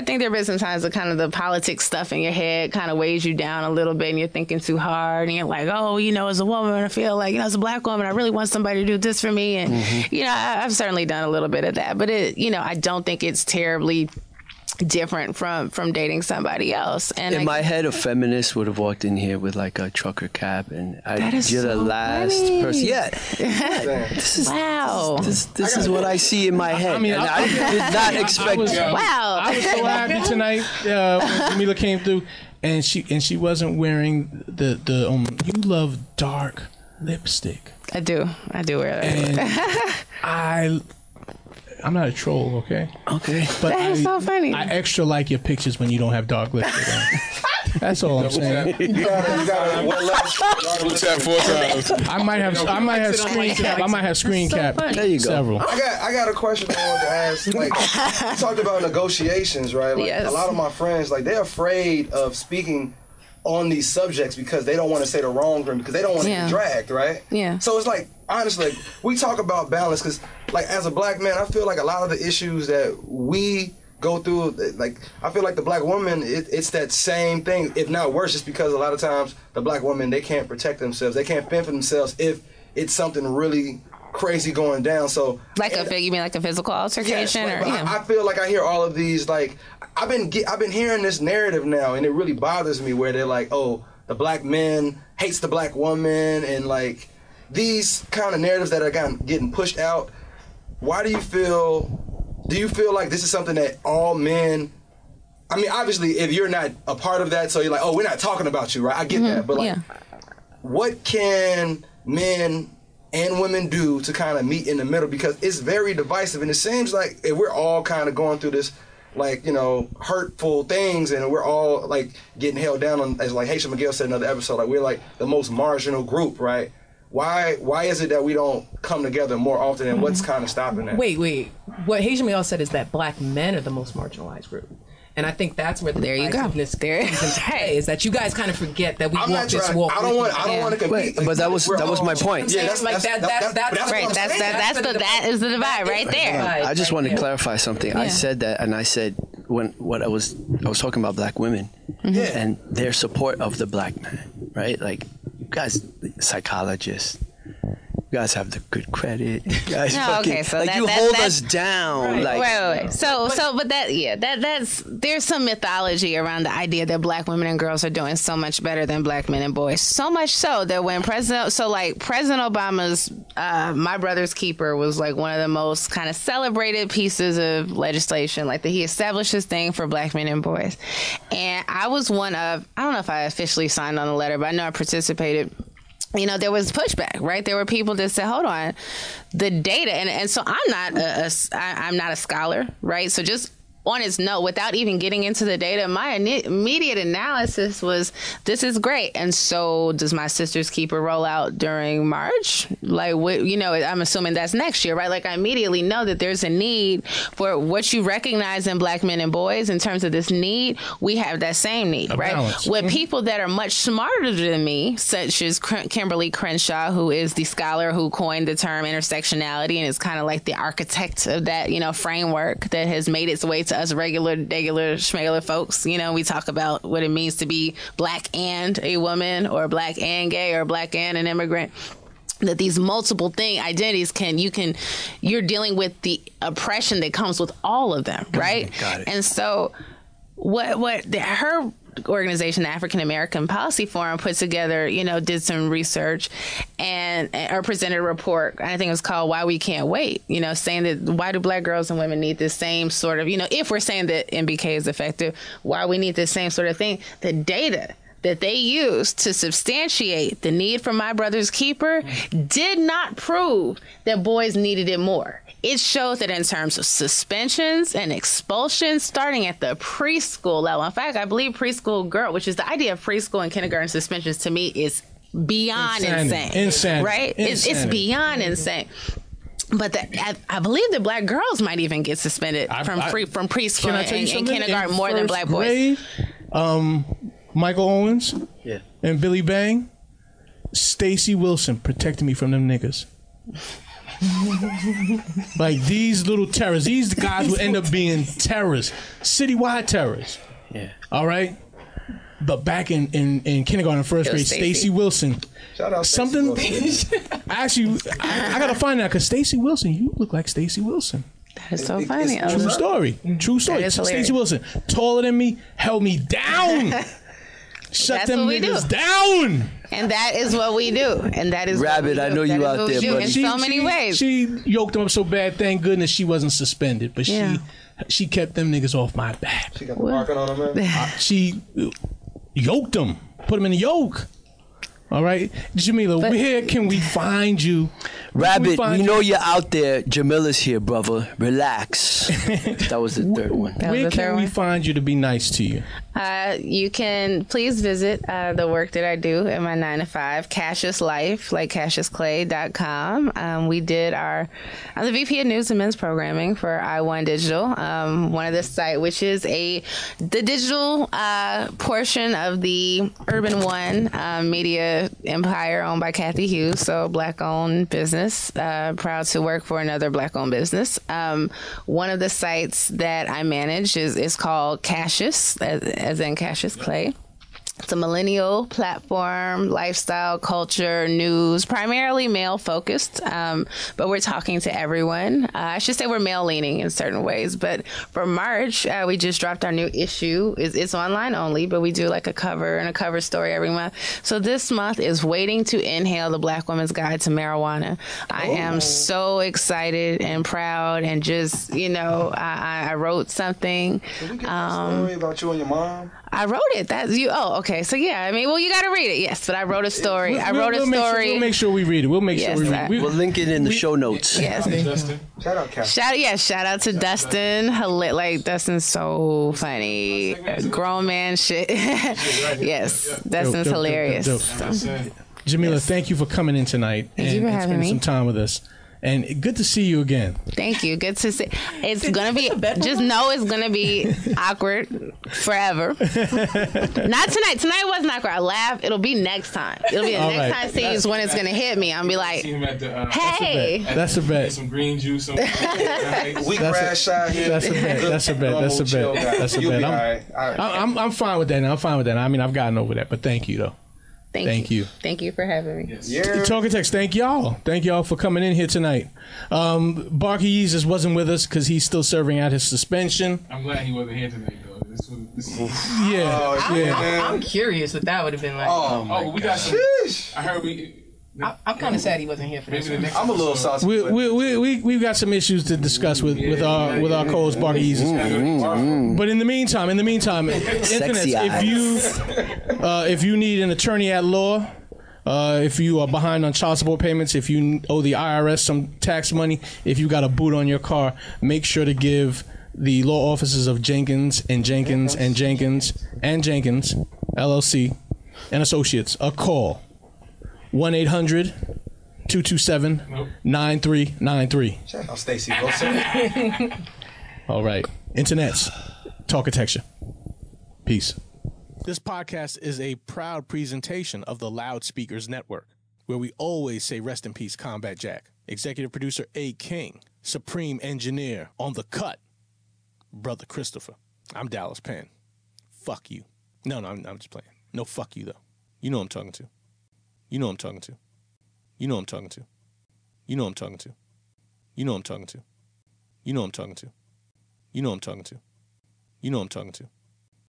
think there have been some times that kind of the politics stuff in your head kind of weighs you down a little bit, and you're thinking too hard, and you're like, oh, as a woman, I feel like, as a black woman, I really want somebody to do this for me. And, I've certainly done a little bit of that, but I don't think it's terribly different from dating somebody else. And in my head, a feminist would have walked in here with like a trucker cap, and you're the last person. Yeah. This is wow. This is what I see in my head. I mean, I did not expect. Wow. I was so happy tonight when Jamilah came through, and she wasn't wearing the you love dark lipstick. I do wear that. And I'm not a troll, okay? Okay. But that is so funny. I extra like your pictures when you don't have dark lipstick on. That's all I'm saying. You got one last. Double tap 4 times. I might have screen cap. I might have screen cap. There you go. Several. I got a question I wanted to ask. Like, you talked about negotiations, right? Like, yes. A lot of my friends, like, they're afraid of speaking on these subjects because they don't want to say the wrong thing, because they don't want to get dragged, right? Yeah. So it's like, honestly, like, we talk about balance because, like, as a black man, I feel like a lot of the issues that we go through, like, I feel like the black woman, it's that same thing, if not worse, just because a lot of times the black women, they can't protect themselves, they can't fend for themselves if it's something really crazy going down. So you mean like a physical altercation? Yes, I feel like I hear all of these, like, I've been hearing this narrative now, and it really bothers me, where they're like, oh, the black man hates the black woman, and like these kind of narratives that are getting pushed out. Why do you feel like this is something that all men, I mean, obviously if you're not a part of that, so you're like, oh, we're not talking about you, right? I get that, but like, what can men and women do to kind of meet in the middle? Because it's very divisive, and it seems like if we're all kind of going through this, like, you know, hurtful things, and we're all like getting held down on, as like Haitian Miguel said in another episode, like we're like the most marginal group, right? Why is it that we don't come together more often, and what's kind of stopping that? Wait. What Haitian Miguel said is that black men are the most marginalized group. And I think that's where the divisiveness comes into play, is that you guys kind of forget that we walk this walk. I don't want to compete. But that was my point. Yeah, that's right. That is the divide right there. I just want to clarify something. Yeah. I said that, and I said I was talking about black women and their support of the black man, right? Like, you guys, psychologists. You guys have the good credit. You guys hold us down. Right. Like, wait. That's there's some mythology around the idea that black women and girls are doing so much better than black men and boys. So much so that when President Obama's My Brother's Keeper was like one of the most kind of celebrated pieces of legislation, like that he established this thing for black men and boys. And I was one of, I don't know if I officially signed on the letter, but I know I participated. You know, there was pushback, right? There were people that said, hold on, the data. And so I'm not a scholar, right? So just on its note, without even getting into the data, my immediate analysis was, this is great. And so does my Sister's Keeper roll out during March? Like, I'm assuming that's next year, right? Like, I immediately know that there's a need for what you recognize in black men and boys in terms of this need. We have that same need, right? Balance. With people that are much smarter than me, such as Kimberly Crenshaw, who is the scholar who coined the term intersectionality and is kind of like the architect of that, framework that has made its way to us regular schmegular folks. We talk about what it means to be black and a woman, or black and gay, or black and an immigrant. That these multiple identities you're dealing with the oppression that comes with all of them, right? Got it. And so her organization, the African American Policy Forum, put together, did some research or presented a report. I think it was called Why We Can't Wait, saying that why do black girls and women need the same sort of, if we're saying that MBK is effective, why we need the same sort of thing. The data that they used to substantiate the need for My Brother's Keeper did not prove that boys needed it more. It shows that in terms of suspensions and expulsions, starting at the preschool level. In fact, I believe preschool girl, which is the idea of preschool and kindergarten suspensions, to me is beyond insane. Right? It's beyond insane. But I believe that black girls might even get suspended from preschool and kindergarten more than black boys. Michael Owens and Billy Bang, Stacey Wilson protected me from them niggas. Like, these little terrorists, these guys would end up being terrorists, citywide terrorists. Yeah. All right. But back in kindergarten, first grade, Stacey Wilson. Shout out something. Wilson. Actually, I gotta find out, because Stacey Wilson, you look like Stacey Wilson. That's so funny. True story. True story. Stacey Wilson, taller than me, held me down. Shut That's them what we niggas do. down. And that is what we do. And that is Rabbit, I know you out there, buddy. In so many ways. She yoked them up so bad, thank goodness she wasn't suspended. But she kept them niggas off my back. She got the marking on them, man. She yoked them. Put them in the yoke. All right, Jamilah, where can we find you? Rabbit, we know you're out there. Jamilah's here, brother. Relax. That was the third one. Where can we find you to be nice to you? You can please visit the work that I do at my 9 to 5, Cassius Life, like CassiusClay.com. We did I'm the VP of News and Men's Programming for I1 Digital, one of the site, which is the digital portion of the Urban One media empire owned by Kathy Hughes, so Black-owned business. Proud to work for another Black-owned business. One of the sites that I manage is called Cassius, as in Cassius Clay. It's a millennial platform, lifestyle, culture, news, primarily male focused, but we're talking to everyone. I should say we're male leaning in certain ways, but for March, we just dropped our new issue. It's online only, but we do like a cover and a cover story every month. So this month is Waiting to Inhale, the Black Woman's Guide to Marijuana. I am so excited and proud and just, I wrote something. Can we get a story about you and your mom? I wrote it. That's you. Oh, okay. So yeah, I mean, well, you got to read it. Yes, but I wrote a story. We'll make sure we read it. We'll make sure we read it. We'll link it in the show notes. Yes. Shout out, Kat. Shout out to Dustin. Like Dustin's so funny. Grown man shit. Yes, Dustin's hilarious. Jamilah, thank you for coming in tonight and spending some time with us. And good to see you again. Thank you. Good to see. It's gonna be. Just know it's gonna be awkward forever. Not tonight. Tonight wasn't awkward. I laughed. It'll be next time. It'll be the next time I see you is when it's gonna hit me. I'll be like, hey. That's a bet. Some green juice. Wheatgrass shot here. That's a bet. That's a bet. I'm fine with that now. I mean, I've gotten over that. But thank you though. Thank you. Thank you for having me. Yes. Yeah. Talkitecture, thank y'all for coming in here tonight. Barky Yeezus wasn't with us because he's still serving out his suspension. I'm glad he wasn't here tonight, though. I'm curious what that would have been like. We got some. I heard I'm kind of sad he wasn't here for this. I'm a little saucy. We've got some issues to discuss with our co-host Barky Yeezus. But in the meantime, internet, if you need an attorney at law, if you are behind on child support payments, if you owe the IRS some tax money, if you got a boot on your car, make sure to give the law offices of Jenkins LLC and Associates a call. 1-800-227-9393. Shout out Stacey Wilson. All right. Internets. Talkitecture. Peace. This podcast is a proud presentation of the Loudspeakers Network, where we always say rest in peace, Combat Jack. Executive producer A. King. Supreme engineer on the cut, Brother Christopher. I'm Dallas Penn. Fuck you. No, I'm just playing. No, fuck you, though. You know who I'm talking to. You know who I'm talking to. You know who I'm talking to. You know who I'm talking to. You know who I'm talking to. You know who I'm talking to. You know who I'm talking to. You know who I'm talking to.